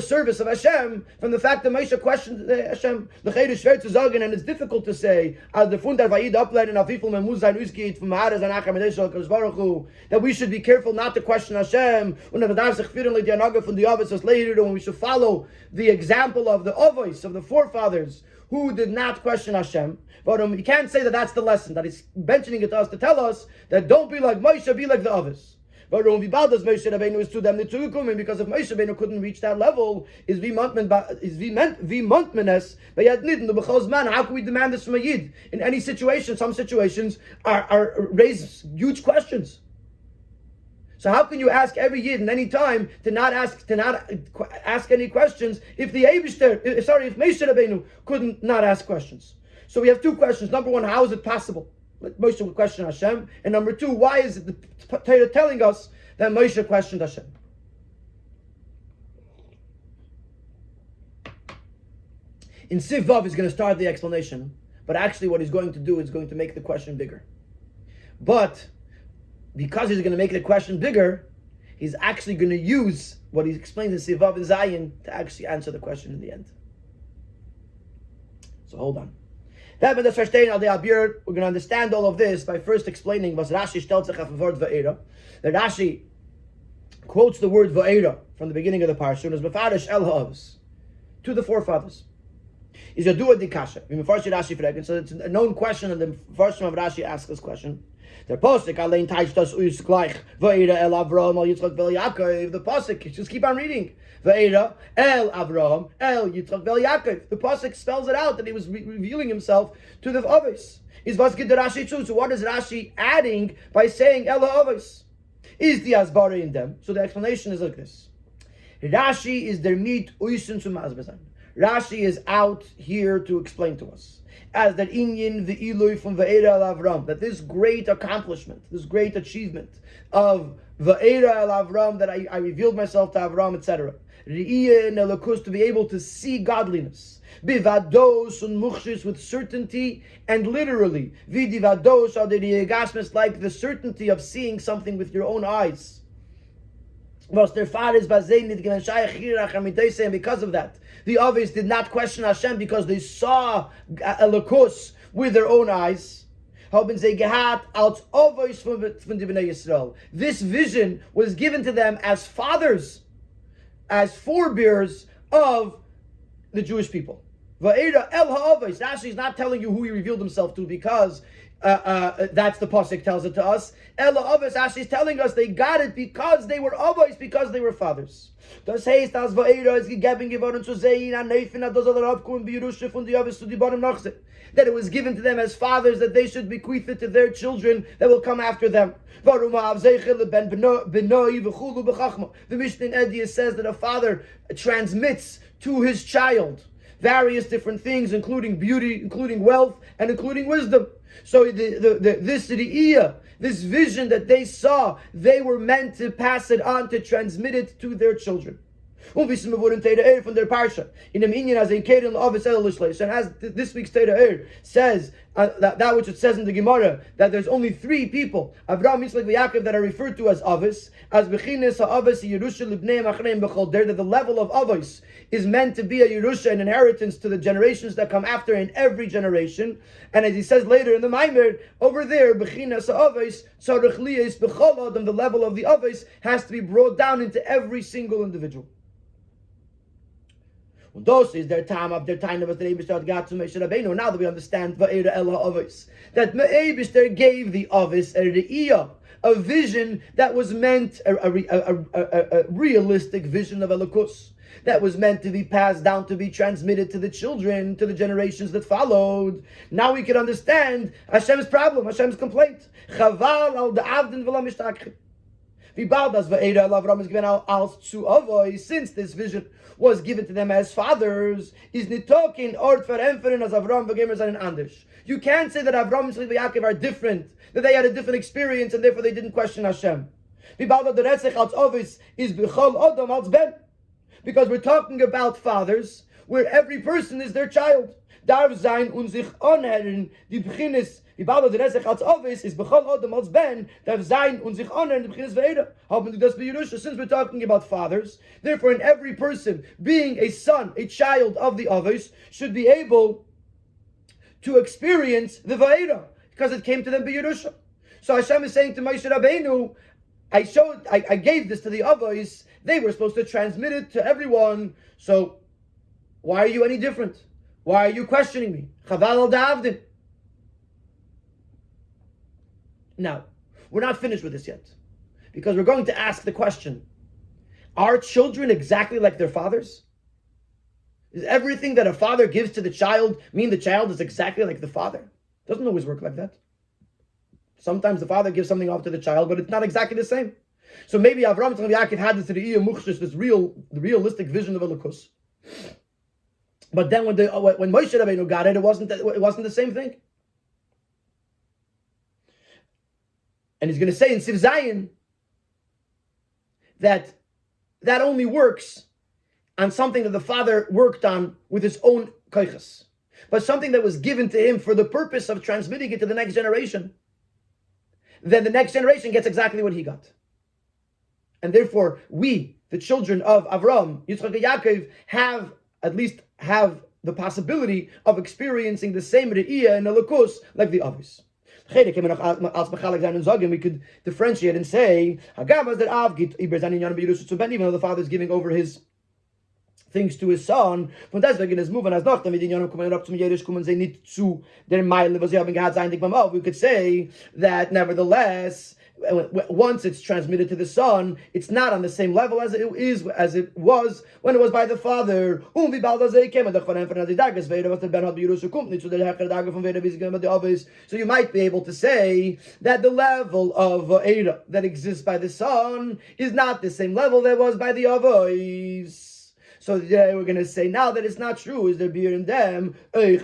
service of Hashem from the fact that Moshe questioned Hashem? And it's difficult to say that we should be careful not to question Hashem, and we should follow the example of the Avos, of the forefathers, who did not question Hashem. But we can't say that that's the lesson, that he's mentioning it to us to tell us that don't be like Moshe, be like the others. But Moshe Rabbeinu is to them the Tukumin, because if Moshe Rabbeinu couldn't reach that level, is v'montmenes, but yet nidin the b'chol zman. How can we demand this from a Yid? In any situation, some situations are raise huge questions. So how can you ask every Yid in any time to not ask any questions if Moshe Rabbeinu couldn't not ask questions? So we have two questions. Number one, how is it possible that Moshe would question Hashem? And number two, why is it the Torah telling us that Moshe questioned Hashem? In Siv Vav, he's going to start the explanation, but actually what he's going to do is going to make the question bigger. But because he's going to make the question bigger, he's actually going to use what he explains in Sivav and Zayin to actually answer the question in the end. So hold on. We're going to understand all of this by first explaining what Rashi stellt sich auf the word Vaera. That Rashi quotes the word Vaera from the beginning of the parsha as Mefarish El Ha'avos, to the forefathers. Is Yadua di Kasha. So it's a known question, and the first one of Rashi asks this question. The Pasuk allein teich das us gleich Vaera el Avraham el Yitzchak vel Yaakov. The Pasuk, just keep on reading. Vaera el Avraham el Yitzchak vel Yaakov. The Pasuk spells it out that he was revealing himself to the Avos. Is was get the Rashi too? So what is Rashi adding by saying el Avos? Is the Asbara in them? So the explanation is like this. Rashi is der mit uisen zum Asbazan. Rashi is out here to explain to us as that inyan the Eloi from Vaera el Avram, that this great accomplishment, this great achievement of Vaera el Avram, that I revealed myself to Avram, etc. Re'iyah and Elokus, to be able to see godliness. Bivados and muchshis, with certainty and literally. Vidivados are the gasmes, like the certainty of seeing something with your own eyes. And because of that, the Avos did not question Hashem because they saw Elokus with their own eyes. This vision was given to them as fathers, as forebears of the Jewish people. Vaera el ha'avos. Rashi is not telling you who he revealed himself to because that's the pasuk tells it to us. El ha'avos, Rashi is telling us they got it because they were avos, because they were fathers. Das heißt, als Vaera ist gegeben geworden zu sehen, an Neifen, an das aller Abkommen, wie Yerusha von die Avos zu die Barim nachse. That it was given to them as fathers, that they should bequeath it to their children that will come after them. The Mishnah in Ediyah says that a father transmits to his child various different things, including beauty, including wealth, and including wisdom. So this Re'iyah this vision that they saw, they were meant to pass it on, to transmit it to their children. From their parsha, in the minyan as in Keren La'avis El Lishleish, and as this week's Teira says, that which it says in the Gemara, that there's only three people, Avraham, Yitzchak, Yaakov, that are referred to as Avis, as Bechines Ha'avis Yerusha Libnei Achreim B'chol Der, that the level of Avis is meant to be a Yerusha, an inheritance to the generations that come after in every generation. And as he says later in the Maimer, over there, Bechines Ha'avis Tzarech Liyos B'chol Adam, the level of the Avis has to be brought down into every single individual. Und das ist der Tam of their time of the Eibishter got to Moshe Rabbeinu. Now that we understand Vaera El Ha'avis, that Eibishter gave the Avis a Re'iyah, a vision that was meant, a realistic vision of Elokus, that was meant to be passed down, to be transmitted to the children, to the generations that followed. Now we can understand Hashem's problem, Hashem's complaint. Chaval al da'avdin v'la mishtakchim. Since this vision was given to them as fathers, is nitokin ort verempferen as Avram v'gemer zayin anders. You can't say that Avram and Yaakov are different, that they had a different experience and therefore they didn't question Hashem. Because we're talking about fathers where every person is their child. Darf sein und sich anhören, die Beginnis, wie bald der Resech als Ovis ist bechol Adam als Ben, darf sein und sich anhören, die Beginnis Vaera. Haben wir das bei Yerusha? Since we're talking about fathers, therefore in every person, being a son, a child of the Ovis, should be able to experience the Vaera, because it came to them by Yerusha. So Hashem is saying to Moshe Rabbeinu, I gave this to the Ovis, they were supposed to transmit it to everyone, so why are you any different? Why are you questioning me? Chaval al da'avdin. Now, we're not finished with this yet, because we're going to ask the question, are children exactly like their fathers? Does everything that a father gives to the child mean the child is exactly like the father? It doesn't always work like that. Sometimes the father gives something off to the child, but it's not exactly the same. So maybe Avraham and Yaakov had this realistic vision of Elokus. But then when Moshe Rabbeinu got it, it wasn't the same thing. And he's going to say in Siv Zayin that only works on something that the father worked on with his own koiches, but something that was given to him for the purpose of transmitting it to the next generation. Then the next generation gets exactly what he got. And therefore, we, the children of Avram, Yitzchak, and Yaakov, have the possibility of experiencing the same Re'iyah and Elokus like the others. We could differentiate and say, even though the father is giving over his things to his son, we could say that nevertheless, once it's transmitted to the son, it's not on the same level as it was when it was by the father. So you might be able to say that the level of Vaera that exists by the son is not the same level that was by the Avos. So today we're going to say now that it's not true. Is there beer in them? The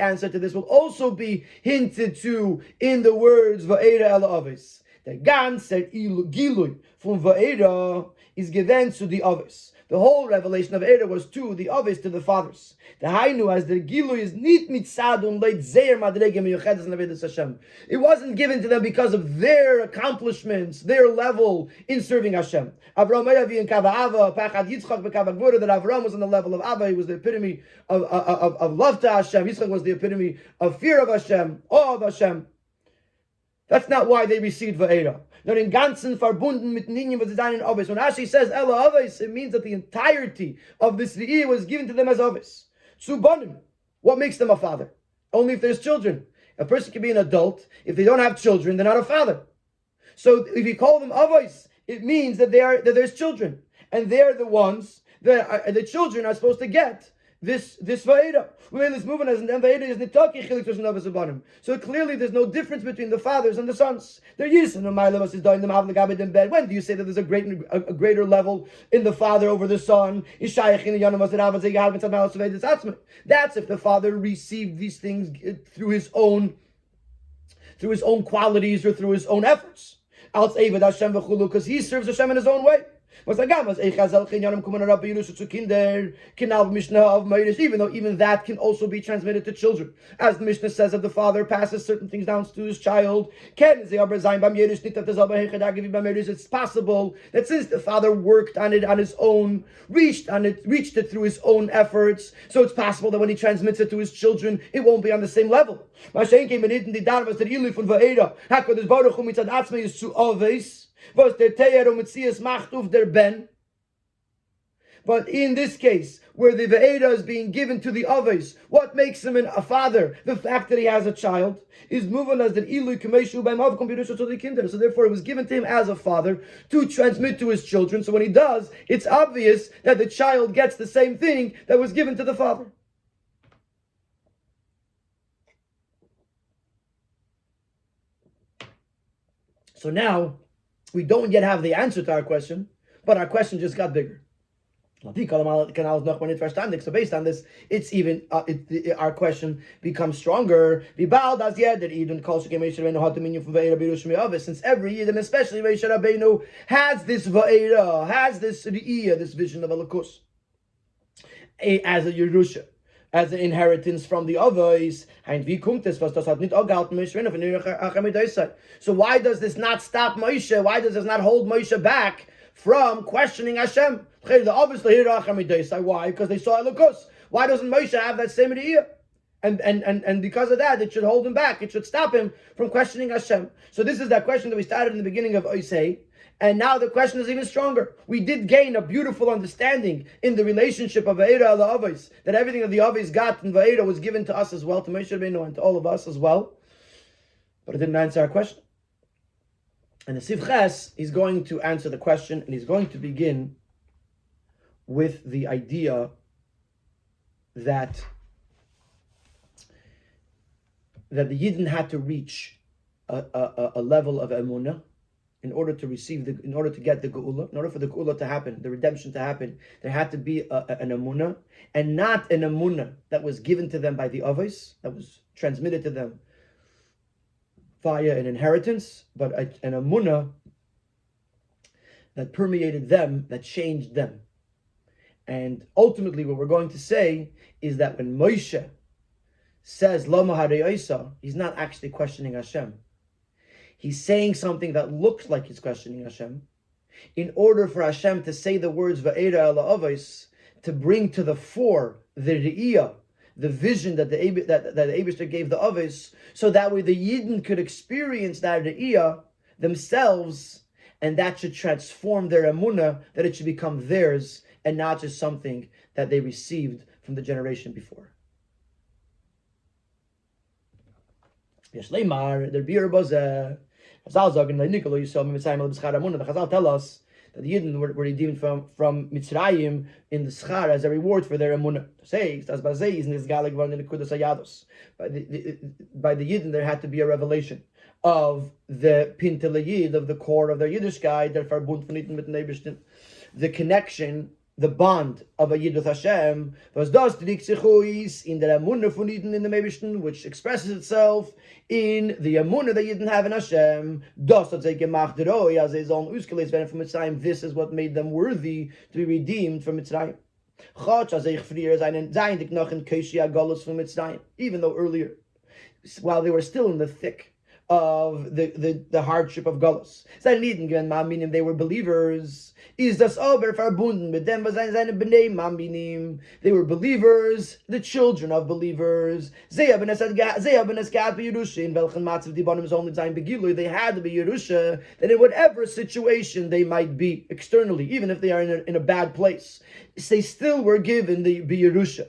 answer to this will also be hinted to in the words Vaera el Avis. The ganzer Gilui from Vaera is given to the Avis. The whole revelation of Vaera was to the Avis, to the fathers. The Hainu as the Gilui is nit mitzadun leit zeir madregem yochedes nevedes Hashem. It wasn't given to them because of their accomplishments, their level in serving Hashem. Avraham Avi and Kava Ava, Pachad Yitzchak Bekava Gourarie, that Avraham was on the level of Ava. He was the epitome of love to Hashem. Yitzchak was the epitome of fear of Hashem, awe of Hashem. That's not why they received Vaera. They're in ganzen verbunden mit Ninyan was design in Ovis. When Rashi says Ela Ovis, it means that the entirety of this Re'iyah was given to them as Ovis. Subanim. What makes them a father? Only if there's children. A person can be an adult. If they don't have children, they're not a father. So if you call them Ovis, it means that there's children. And they're the ones that the children are supposed to get this Vaera. So clearly there's no difference between the fathers and the sons. When do you say that there's a greater level in the father over the son? That's if the father received these things through his own through his own qualities or through his own efforts. Because he serves Hashem in his own way. Even though even that can also be transmitted to children. As the Mishnah says, if the father passes certain things down to his child, it's possible that since the father worked on it on his own, reached it through his own efforts, so it's possible that when he transmits it to his children, it won't be on the same level. Was der Teyer Metzias macht auf der Ben. But in this case, where the Vaera is being given to the others, what makes him a father? The fact that he has a child is moving as the Ilu Kameshu by Mav Computer to the Kinder. So therefore, it was given to him as a father to transmit to his children. So when he does, it's obvious that the child gets the same thing that was given to the father. So now, we don't yet have the answer to our question, but our question just got bigger. So based on this, it's even our question becomes stronger. Since every Yid, and especially Moshe Rabbeinu, has this Vaera, has this Re'iyah, this vision of Elokus, as a Yerusha, as an inheritance from the others. So why does this not stop Moshe? Why does this not hold Moshe back from questioning Hashem? Obviously, why? Because they saw Elokus. Why doesn't Moshe have that same idea? And because of that, it should hold him back. It should stop him from questioning Hashem. So this is that question that we started in the beginning of Osei. And now the question is even stronger. We did gain a beautiful understanding in the relationship of Vaera and the Avos, that everything that the Avos got in Vaera was given to us as well, to Moshe Rabbeinu and to all of us as well. But it didn't answer our question. And the Sivches is going to answer the question, and he's going to begin with the idea that the Yidden had to reach a level of emunah in order to receive in order to get the geula, in order for the geula to happen, the redemption to happen. There had to be an emunah, and not an emunah that was given to them by the avos, that was transmitted to them via an inheritance, but an emunah that permeated them, that changed them. And ultimately, what we're going to say is that when Moshe says Lama Harei, he's not actually questioning Hashem. He's saying something that looks like he's questioning Hashem, in order for Hashem to say the words Vaera ala avos, to bring to the fore the Re'iyah, the vision that the Eibishter gave the avos, so that way the Yidden could experience that Re'iyah themselves, and that should transform their emunah, that it should become theirs, and not just something that they received from the generation before. The Chazal tell us that the Yidden were redeemed from Mitzrayim in the Schar as a reward for their emunah. By the Yidden there had to be a revelation of the Pintel Yid, of the core of their Yiddishkeit, der Verbund von Yidden mit den the connection, the bond of a Yid with Hashem, was das Drixichuis in der Emunah von Yidden in the Meibishten, which expresses itself in the Emunah that Yidden have in Hashem. Das hat sich gemacht roi, as is on ausgelesen werden from Mitzrayim. This is what made them worthy to be redeemed from Mitzrayim. Even though earlier, while they were still in the thick of the hardship of Galus, they were believers. Is das aber verbunden mit dem, was seine Bnei Mambinim? They were believers, the children of believers. They haben es gehabt bei Yerusha, in welchen Matzav die Bonim only sein begilui. They had to be Yerusha, that in whatever situation they might be externally, even if they are in a bad place, they still were given the Yerusha,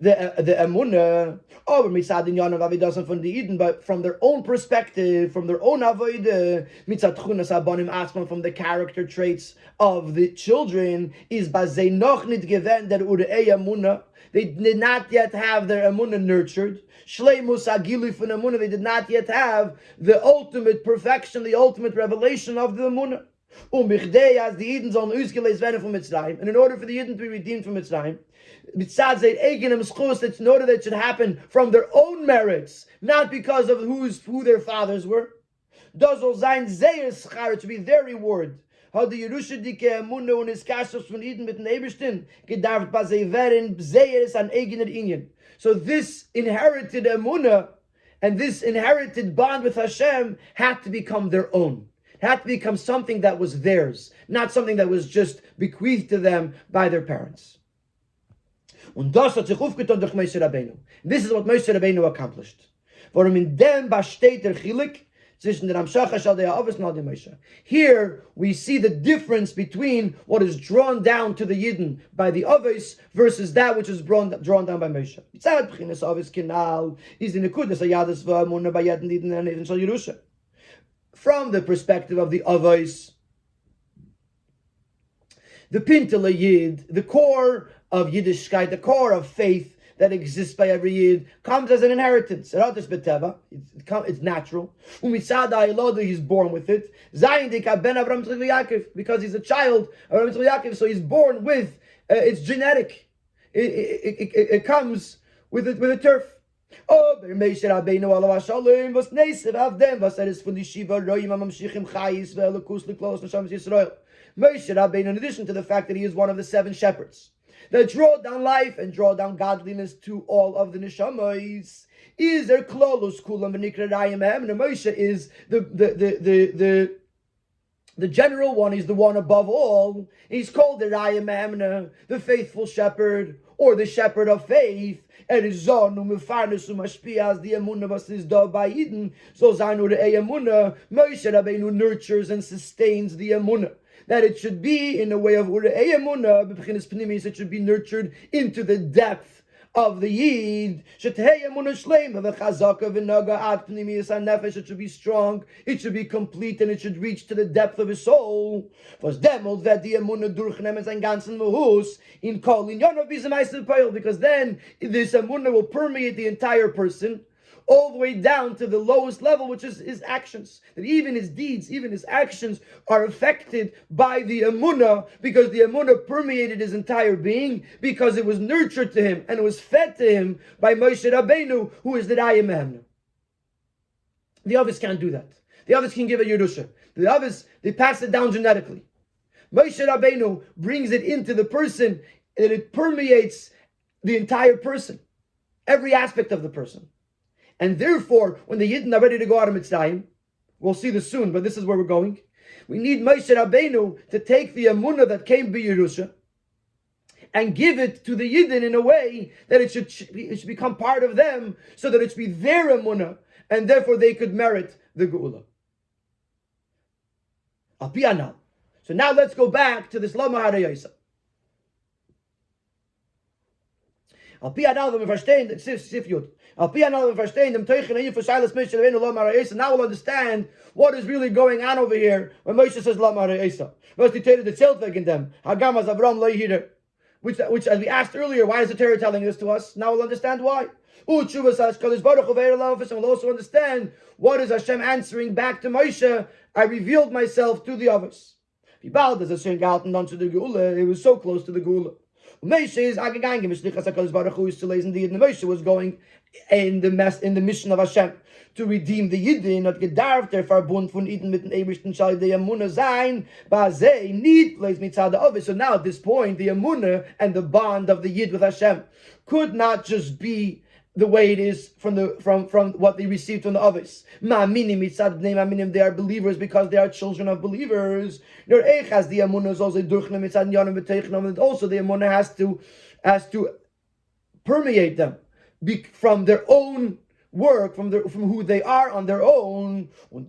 the emunah, over mitzad inyan of avodah from the Eden, but from their own perspective, from their own avodah, mitzad chunas abanim asman, from the character traits of the children, is bazei noch nit given der urei emunah. They did not yet have their emunah nurtured. Shleimus agilu from emunah. They did not yet have the ultimate perfection, the ultimate revelation of the emunah. As the Eden sollen ausgelöst werden from Mitzrayim, and in order for the Eden to be redeemed from Mitzrayim, mitzad zeit eigenem schus, in order that it should happen from their own merits, not because of who their fathers were. Dozol sein zeir schar, to be their reward. How the Yerusha dike emunah und his kashos von Eden mit den Ebersten gedarft ba zei werden zeir is an eigener inyan. So this inherited emunah and this inherited bond with Hashem had to become their own. Had to become something that was theirs, not something that was just bequeathed to them by their parents. Und das hat sich aufgetan durch Moshe Rabbeinu. This is what Moshe Rabbeinu accomplished. Warum in dem besteht der Chelek zwischen der Amshacha shel der Avos und der Moshe. Here we see the difference between what is drawn down to the Yidden by the Avos versus that which is drawn down by Moshe. Mitzad b'chinas Avos kinal is the nekudas hayadas v'amunah by Yidden Yidden and Yidden shel Yerusha. From the perspective of the Avos, the Pintele Yid, the core of Yiddishkeit, the core of faith that exists by every Yid, comes as an inheritance. It's natural. He's born with it. Because he's a child of Avraham Yaakov, so he's born with it's genetic. It comes with a turf. Oh, Moshe Rabbeinu alav shalom was nesev avdem was is von die shiva roim mamshichim chayis ve'elokus leklos neshamos Yisrael. Moshe Rabbeinu, in addition to the fact that he is one of the 7 shepherds that draw down life and draw down godliness to all of the neshamas, is there klolus kulam v'nikra rayim hem. And Moshe is the general one. He's the one above all. He's called the Rayim Hamna, the faithful shepherd, or the shepherd of faith. And is zonu mefarnes umashpias the emunah was is da by Eden. So zanu the emunah. Moshe Rabbeinu nurtures and sustains the emunah. That it should be in the way of ure emunah. B'chinas pnimis, it should be nurtured into the depth of the Yid. It should be strong, it should be complete, and it should reach to the depth of his soul. Because then this emunah will permeate the entire person, all the way down to the lowest level, which is his actions. That even his deeds, even his actions are affected by the emunah, because the emunah permeated his entire being, because it was nurtured to him and it was fed to him by Moshe Rabbeinu, who is the Rayim Hamna. The others can't do that. The others can give a Yerusha. The others, they pass it down genetically. Moshe Rabbeinu brings it into the person, and it permeates the entire person, every aspect of the person. And therefore, when the Yidden are ready to go out of Mitzrayim, we'll see this soon, but this is where we're going. We need Moshe Rabbeinu to take the emunah that came by Yerusha and give it to the Yidden in a way that it should become part of them, so that it should be their emunah, and therefore they could merit the Geula. So now let's go back to this Lama Harayasa. Now we'll understand what is really going on over here when Moshe says Lama Harayasa. Which, as we asked earlier, why is the Torah telling this to us? Now we'll understand why. And we'll also understand what is Hashem answering back to Moshe. I revealed myself to the others. It was so close to the Geula. Moshe was going in the mission of Hashem to redeem the Yidden, not gedarft der Verbund von Eden mit den Ebersten shall the Emunah sein, Bazei need place mitzad the Ovis. So now at this point, the Emunah and the bond of the Yid with Hashem could not just be the way it is from what they received from the others. Ma'aminim mitzad bnei ma'aminim, they are believers because they are children of believers. Nor echas the emunah is also durchnem mitzad yanim b'teichnom, and also the emunah has to permeate them from their own work, from who they are on their own. And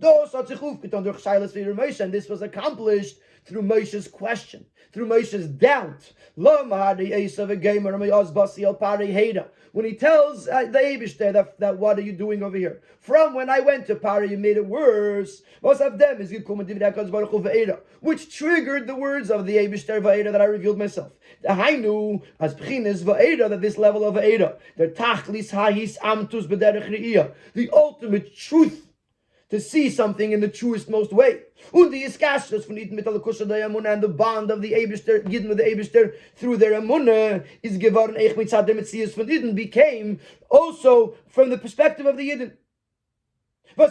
this was accomplished through Moshe's question, through Moshe's doubt. When he tells the Eibishter that what are you doing over here? From when I went to Pari, you made it worse. Which triggered the words of the Eibishter Vaera that I revealed myself. The Hainu as B'chines Vaera, that this level of Vaera, the Tachlis Ha'is Amtus B'derech Re'iyah, the ultimate truth to see something in the truest most way. And the iskashas von Eden mit der Kusha der Emunah, and the bond of the Eibishter, Yidden with the Eibishter through their Emunah is geworden eich mitzad der Metzias von Eden, became also from the perspective of the Yidden. On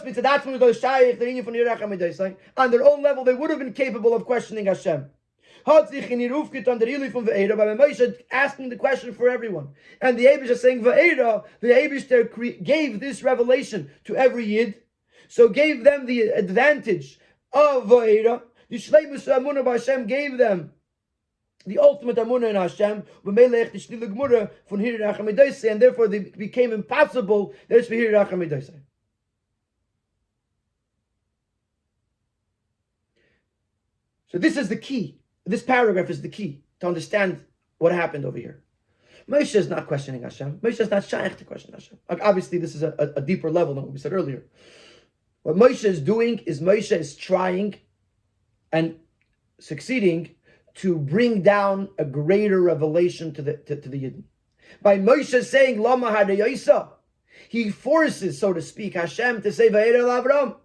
their own level, they would have been capable of questioning Hashem. Moshe asking the question for everyone. And the Eibush is saying, Vaera, the Eibush gave this revelation to every Yid, so gave them the advantage of Vaera. The Shleimus Amunah by Hashem gave them the ultimate Amunah in Hashem, and therefore they became impossible that it's V'hir Racham. So this is the key. This paragraph is the key to understand what happened over here. Moshe is not questioning Hashem. Moshe is not shaykh to question Hashem. Obviously, this is a deeper level than what we said earlier. What Moshe is doing is Moshe is trying and succeeding to bring down a greater revelation to the Yidden. By Moshe saying Lama Hadayisa, he forces, so to speak, Hashem to say Vaera Avram.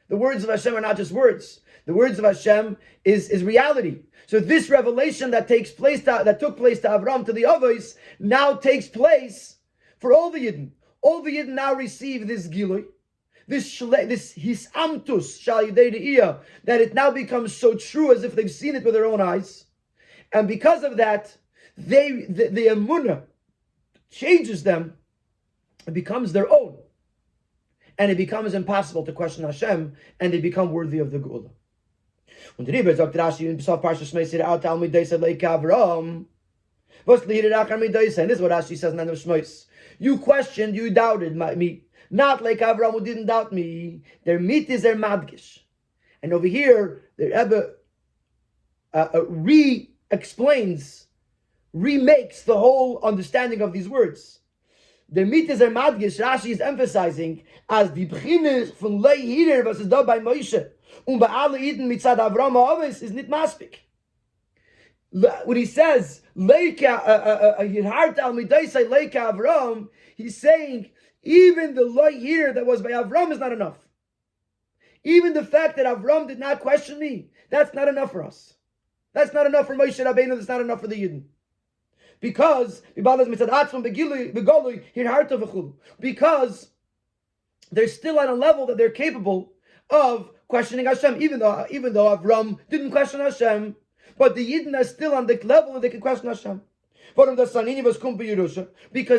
The words of Hashem are not just words. The words of Hashem is reality. So this revelation that took place to Avram, to the Avos, now takes place for all the Yidden. All the Yidden now receive this Gilui, this hisamtus shal yidei de'iyah, that it now becomes so true as if they've seen it with their own eyes. And because of that, the emunah changes them, it becomes their own. And it becomes impossible to question Hashem, and they become worthy of the Geula. Und Rabbi sagt Rashi in Pesach Parsha Shmei said out Talmud Deisa Leik Avram. Was lieder Achar Midaisa, and this is what Rashi says in the end of Shmos. You questioned, you doubted me, not like Avram who didn't doubt me. Their meat is their madgish, and over here the Rebbe remakes the whole understanding of these words. The meat is their madgish. Rashi is emphasizing as the b'chines von lei hider was is da by Moshe. Bei alle Eden mitzad Avram ha'aves is nit maspik. When he says leika yirhart al midaisai leika Avram, he's saying even the loy here that was by Avram is not enough. Even the fact that Avram did not question me, that's not enough for us. That's not enough for Moshe Rabbeinu. That's not enough for the Yidden. Because they're still on a level that they're capable of questioning Hashem, even though Avram didn't question Hashem, but the Yidden are still on the level that they can question Hashem. Because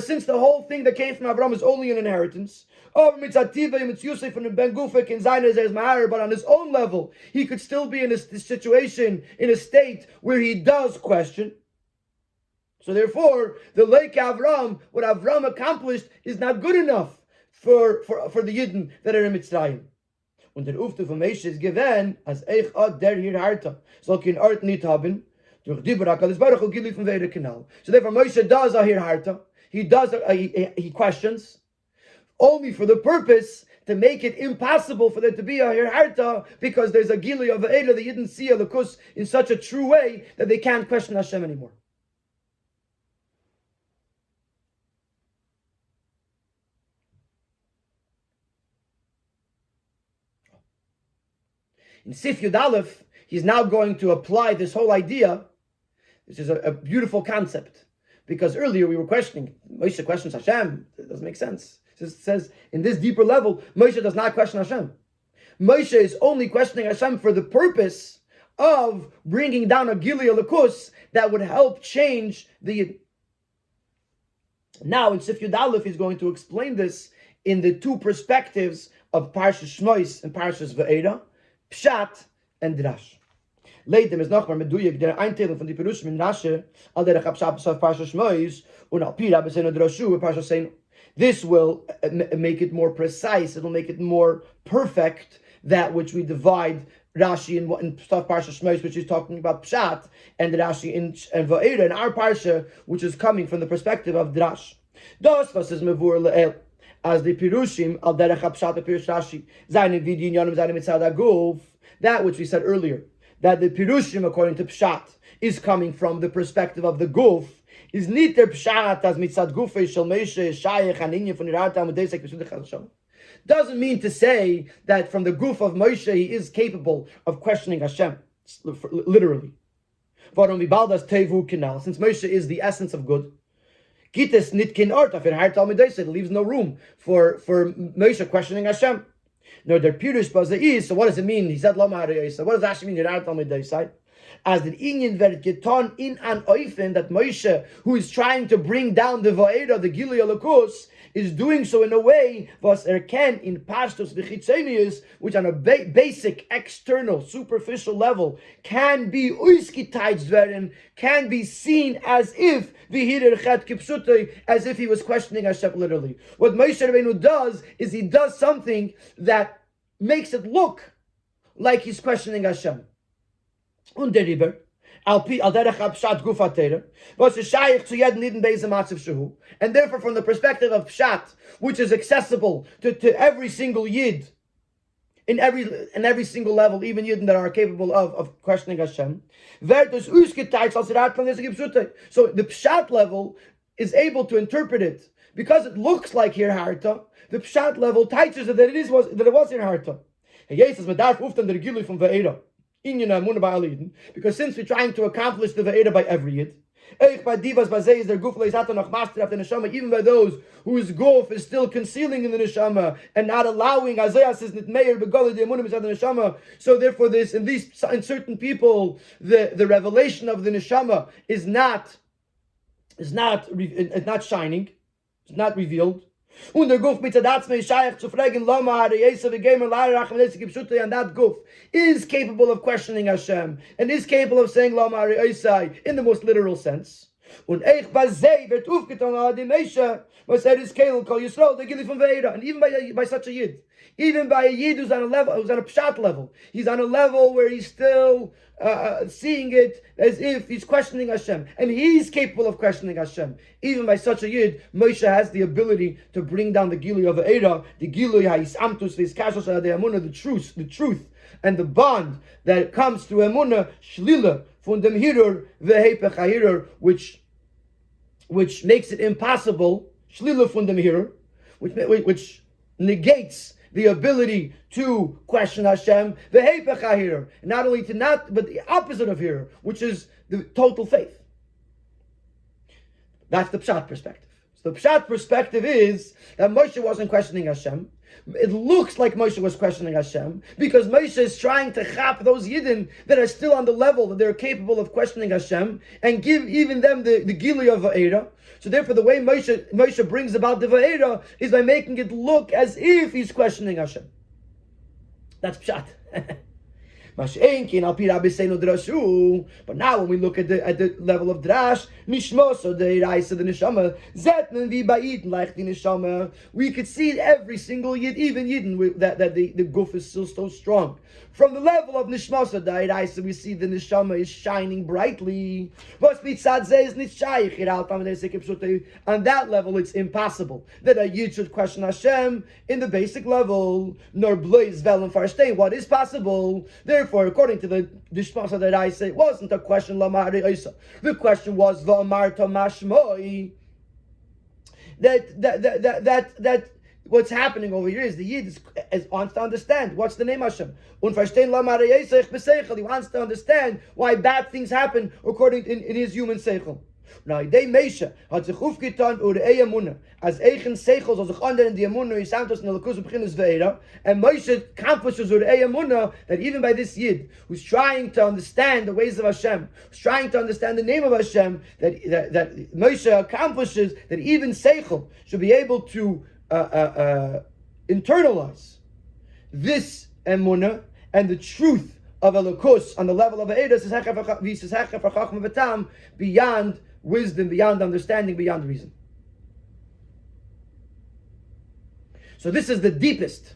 since the whole thing that came from Avram is only an inheritance, but on his own level, he could still be in a situation, in a state where he does question. So therefore, the Leik Avram, what Avram accomplished, is not good enough for the Yidden that are in Mitzrayim. Und der Ufte von Moshe ist given, as eich ad der hier harta, soll kein Ort nicht haben, durch die HaKadosh Baruch Hu gili von Vaera Kanal. So therefore Moshe does a hier harta, he questions, only for the purpose to make it impossible for there to be a hier harta, because there's a gili of Vaera that you didn't see a lakus in such a true way that they can't question Hashem anymore. In Sif Yud Aleph, he's now going to apply this whole idea. This is a beautiful concept. Because earlier we were questioning, Moshe questions Hashem. It doesn't make sense. It says, in this deeper level, Moshe does not question Hashem. Moshe is only questioning Hashem for the purpose of bringing down a Gili Lakus that would help change the... Now in Sif Yud Aleph, he's going to explain this in the two perspectives of Parshas Shmos and Parshas Vaera, Pshat and Drash. Later is noch mal meduyek der Einteilung von die Perushim in Rashi, al der Chapshat of Parshas Shmos und al Pira b'Seinu Drashu Parshas Seinu. This will make it more precise. It will make it more perfect. That which we divide Rashi in stuff Parshas Shmos, which is talking about Pshat, and Rashi in Vaera in our Parsha, which is coming from the perspective of Drash. Das was is mevur le'el. As the Pirushim al derech hapshat Pirush Rashi zayin vidin yonim zayin mitzad aguf, that which we said earlier, that the Pirushim according to Pshat is coming from the perspective of the Guf, is niter Pshat as mitzad gufei shel Moshe shayech haninyan von irata amudesek v'sudech hashem. doesn't mean to say that from the goof of Moshe he is capable of questioning Hashem, literally. Since Moshe is the essence of good, it leaves no room for Moshe questioning Hashem. No, their purish is. So what does it mean? He said, Lama Harayisa. What does that actually mean? As the Inyan werd getan in an Oifen, that Moshe, who is trying to bring down the Vaera, the Gilui Elokus, is doing so in a way was ken in pashtus v'chitzenius, which on a basic, external, superficial level can be uiskitaitz can be seen as if as if he was questioning Hashem literally. What Moshe Rabbeinu does is he does something that makes it look like he's questioning Hashem. Und der Riber, and therefore, from the perspective of Pshat, which is accessible to every single Yid, in every single level, even Yidden that are capable of questioning Hashem, so the Pshat level is able to interpret it because it looks like Hirharta. The Pshat level teaches that it was Hirharta. Because since we're trying to accomplish the Vaera by every Yid, even by those whose guf is still concealing in the neshama and not allowing so therefore in certain people the revelation of the neshama is not shining, it's not revealed. Und der Guf mit der Datsme Shaykh zu fragen, Lama Harayesa v'gemer Lara Rachmanes Kipshutay, and that Guf is capable of questioning Hashem and is capable of saying Lama Harayesa in the most literal sense. Und eich bazei wird aufgetan Adi Meisha, was is Keil Kol Yisrael, the Gili from Vaera, and even by such a Yid, even by a Yid who's on a Pshat level, he's on a level where he's still seeing it as if he's questioning Hashem, and he's capable of questioning Hashem. Even by such a Yid, Moshe has the ability to bring down the Gilui of Vaera, the Gilui HaYisamtus v'Yiskashos HaDei Emunah, the truth, and the bond that comes through Emunah, Shlila, von dem Hirur, v'Heipech HaHirur, which makes it impossible, Shlila von dem Hirur, which negates the ability to question Hashem, the Heipech HaHirur, not only to not, but the opposite of Hirur, which is the total faith. That's the Pshat perspective. So the Pshat perspective is that Moshe wasn't questioning Hashem. It looks like Moshe was questioning Hashem because Moshe is trying to chap those Yidden that are still on the level that they're capable of questioning Hashem and give even them the Gilui of Vaera. So therefore the way Moshe brings about the Vaera is by making it look as if he's questioning Hashem. That's Pshat. But now when we look at the level of Drash, we could see every single Yid, even Yidden, that the guf is still so strong. From the level of Nishmasa Dairaisa, we see the Neshama is shining brightly. On that level, it's impossible that a Yid should question Hashem in the basic level, nor blaze velen farstein. What is possible? Therefore, according to the Nishmasa Dairaisa, it wasn't a question Lama Harayisa. The question was V'amarta Mashmoi. That what's happening over here is the Yid wants to understand what's the name Hashem. He wants to understand why bad things happen according in his human seichel. Now, they Moshe had sich aufgetan über die Emunah, als eigen Seichel soll sich anderen die Emunah Yisamtus in Elokus beginnes Vaera, and Moshe accomplishes über die Emunah that even by this Yid who's trying to understand the ways of Hashem, who's trying to understand the name of Hashem, that Moshe accomplishes that even Seichel should be able to internalize this Emunah and the truth of Elokus on the level of Vaera beyond wisdom, beyond understanding, beyond reason. So this is the deepest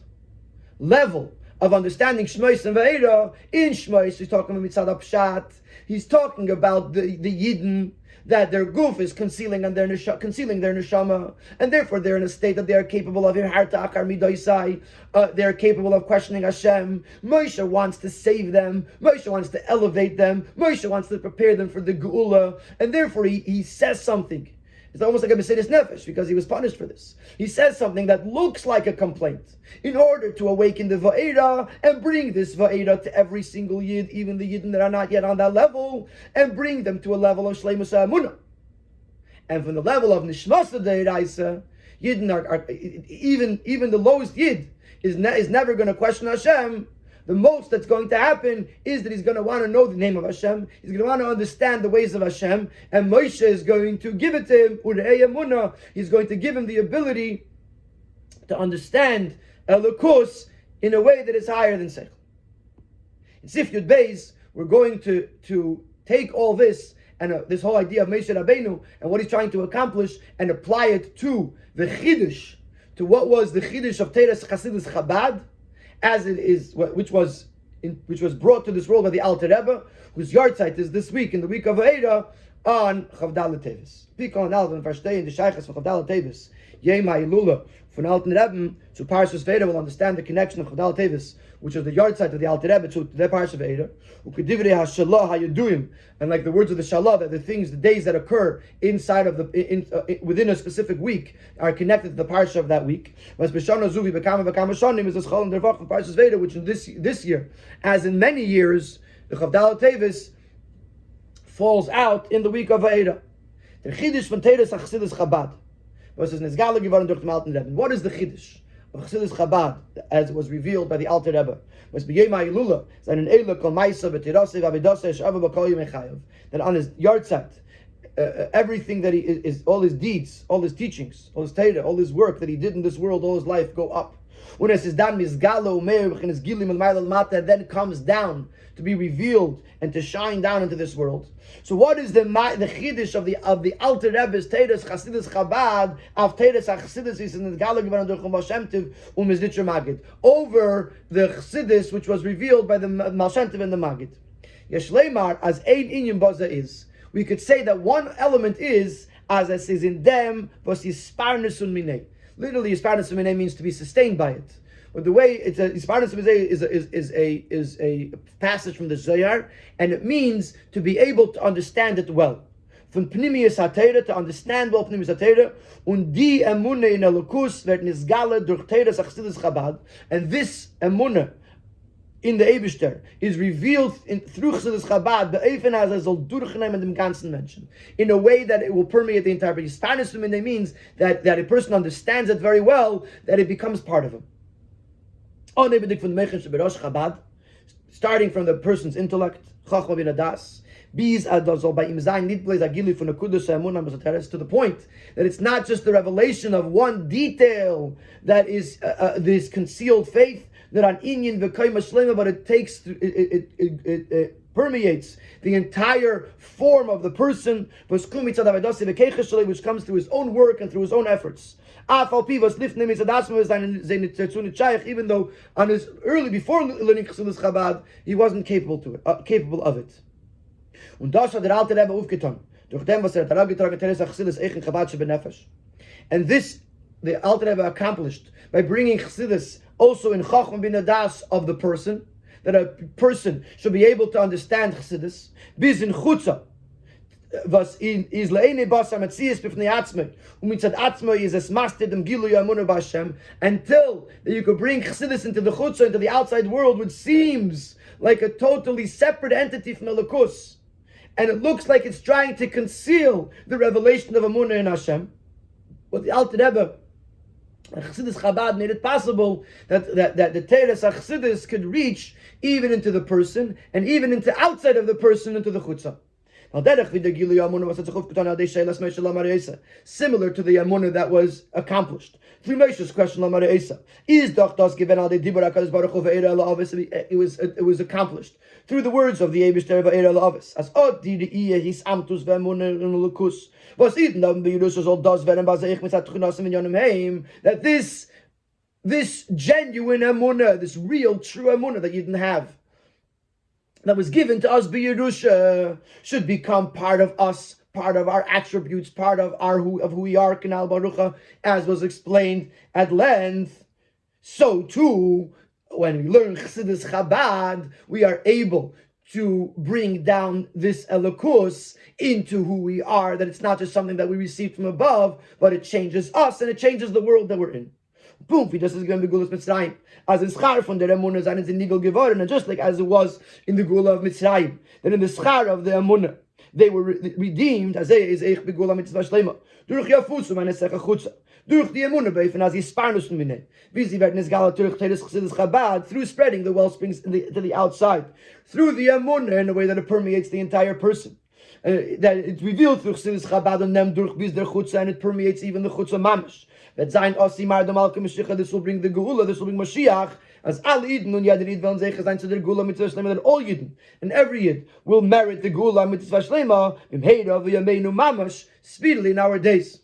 level of understanding Shmois and Vaera. In Shmois, he's talking about Mitzad Pshat. He's talking about the Yidden, that their goof is concealing their neshama, and therefore they're in a state that they are capable of they're capable of questioning Hashem. Moshe wants to save them. Moshe wants to elevate them. Moshe wants to prepare them for the geula, and therefore he says something It's almost like a Mesiris Nefesh because he was punished for this. He says something that looks like a complaint in order to awaken the Vaera and bring this Vaera to every single Yid, even the Yidden that are not yet on that level, and bring them to a level of Shleimus HaEmunah. And from the level of Nishmas Deiraisa, Yidden are even the lowest Yid is never going to question Hashem. The most that's going to happen is that he's going to want to know the name of Hashem. He's going to want to understand the ways of Hashem. And Moshe is going to give it to him. Urei Emunah. He's going to give him the ability to understand Elokus in a way that is higher than Seichel. In Sif Yud Beis, we're going to take all this and this whole idea of Moshe Rabbeinu and what he's trying to accomplish and apply it to the Chiddush, to what was the Chiddush of Teres Chasidus Chabad, as it is, which was brought to this world by the Alter Rebbe, whose yahrzeit is this week, in the week of Vaera, on Chavdal Tevis. Pikon and Alvin Varshtei in the Shaychas for Chavdal Tevis. Yema Ilula von Alter Rebbe to Parshas Vaera will understand the connection of Chavdal Tevis, which is the yahrzeit of the Alter Rebbe to the Parshas Vaera. Ukedivrei Hashalah Hayuduim, and like the words of the Shalah, that the things, the days that occur inside of within a specific week are connected to the parsha of that week. Which in this year, as in many years, the Chavdal Tevis falls out in the week of Vaera. The Chiddush von Teres Chassidus Chabad. What is the Chiddush of Chassidus Chabad, as it was revealed by the Alter Rebbe? That on his yahrzeit, everything that he is, all his deeds, all his teachings, all his Torah, all his work that he did in this world, all his life, go up. When it says then comes down to be revealed and to shine down into this world. So what is the chiddush of the Alter Rebbe's Teres Chasidus Chabad of Teres Chasidus is in the Galag Givan Duch Shem Tov U'Mizditcher Magid over the Chassidus which was revealed by the Mal Shem Tov and the Magid. Yesh Leimar as ein inyan baza is. We could say that one element is as it says in them was Yisparnesun Minei. Literally, Yisparnesun Minei means to be sustained by it. But the way it's Yisparnesun Minei is a passage from the Zohar, and it means to be able to understand it well. From Pnimiyas HaTeira, to understand well Pnimiyas HaTeira, und die Emunah in Elokus wird nisgale durch Teres Achsidus Chabad, and this Emunah in the Eibishter is revealed through Chassidus Chabad, be'efen as es soll durchnehmen dem ganzen Menschen, in a way that it will permeate the entire. But Yisparnesun Minei means that a person understands it very well, that it becomes part of him. Starting from the person's intellect, Chachma bin Adas, to the point that it's not just the revelation of one detail that is this concealed faith, that an inyan v'kayma shlema, but it takes, it permeates the entire form of the person, which comes through his own work and through his own efforts. Even though on his before learning Chassidus Chabad, he wasn't capable of it. And this the Alter Rebbe accomplished by bringing Chassidus also in Chachma bin Adas of the person, that a person should be able to understand Chassidus. Bis in Chutza, was is leine basar metzias b'fnei atzmei, u'mitzad atzmei is es masted dem giluy amunah b'Hashem, until that you could bring Chassidus into the Chutza, into the outside world, which seems like a totally separate entity from Elokus, and it looks like it's trying to conceal the revelation of amunah in Hashem. But the Alter Rebbe Chassidus Chabad made it possible that the Teres Chassidus could reach even into the person and even into outside of the person, into the Chutzah. Similar to the Amunah that was accomplished through Moshe's question, it was accomplished through the words of the Eibishter Vaera La'avis. As his amtus ve'emunah was eaten that this genuine Amunah, this real true Amunah that you didn't have, that was given to us b'Yerusha, should become part of us, part of our attributes, part of who we are, Kanal Barucha, as was explained at length. So too, when we learn Chassidus Chabad, we are able to bring down this elokus into who we are, that it's not just something that we receive from above, but it changes us and it changes the world that we're in. Boom, wie das ist gewesen Begulas Mitzrayim. As in Schar von der Emunah seien sie Nigel geworden, and just like as it was in the Gula of Mitzrayim, then in the Schar of the Emunah, they were redeemed, as is Eich Begula Mitzvah Shlema, durch Yafusu, meine Secha Chutza, durch die Emunah Beifen, as is Sparnus Mine, wie sie werden es Galat durch Teres Chassidus Chabad, through spreading the wellsprings to the outside, through the Emunah in a way that it permeates the entire person. That it's revealed through Chassidus Chabad and them durch bis der Chutza, and it permeates even the Chutza Mamash. This will bring the Geula, this will bring Mashiach, as all Yidden und jeder Yid wollen sicher sein zu der Geula Mitzvah Shlema, that all Yidden and every Yid will merit the Geula Mitzvah Shlema im Heira v'yameinu mamash speedily in our days.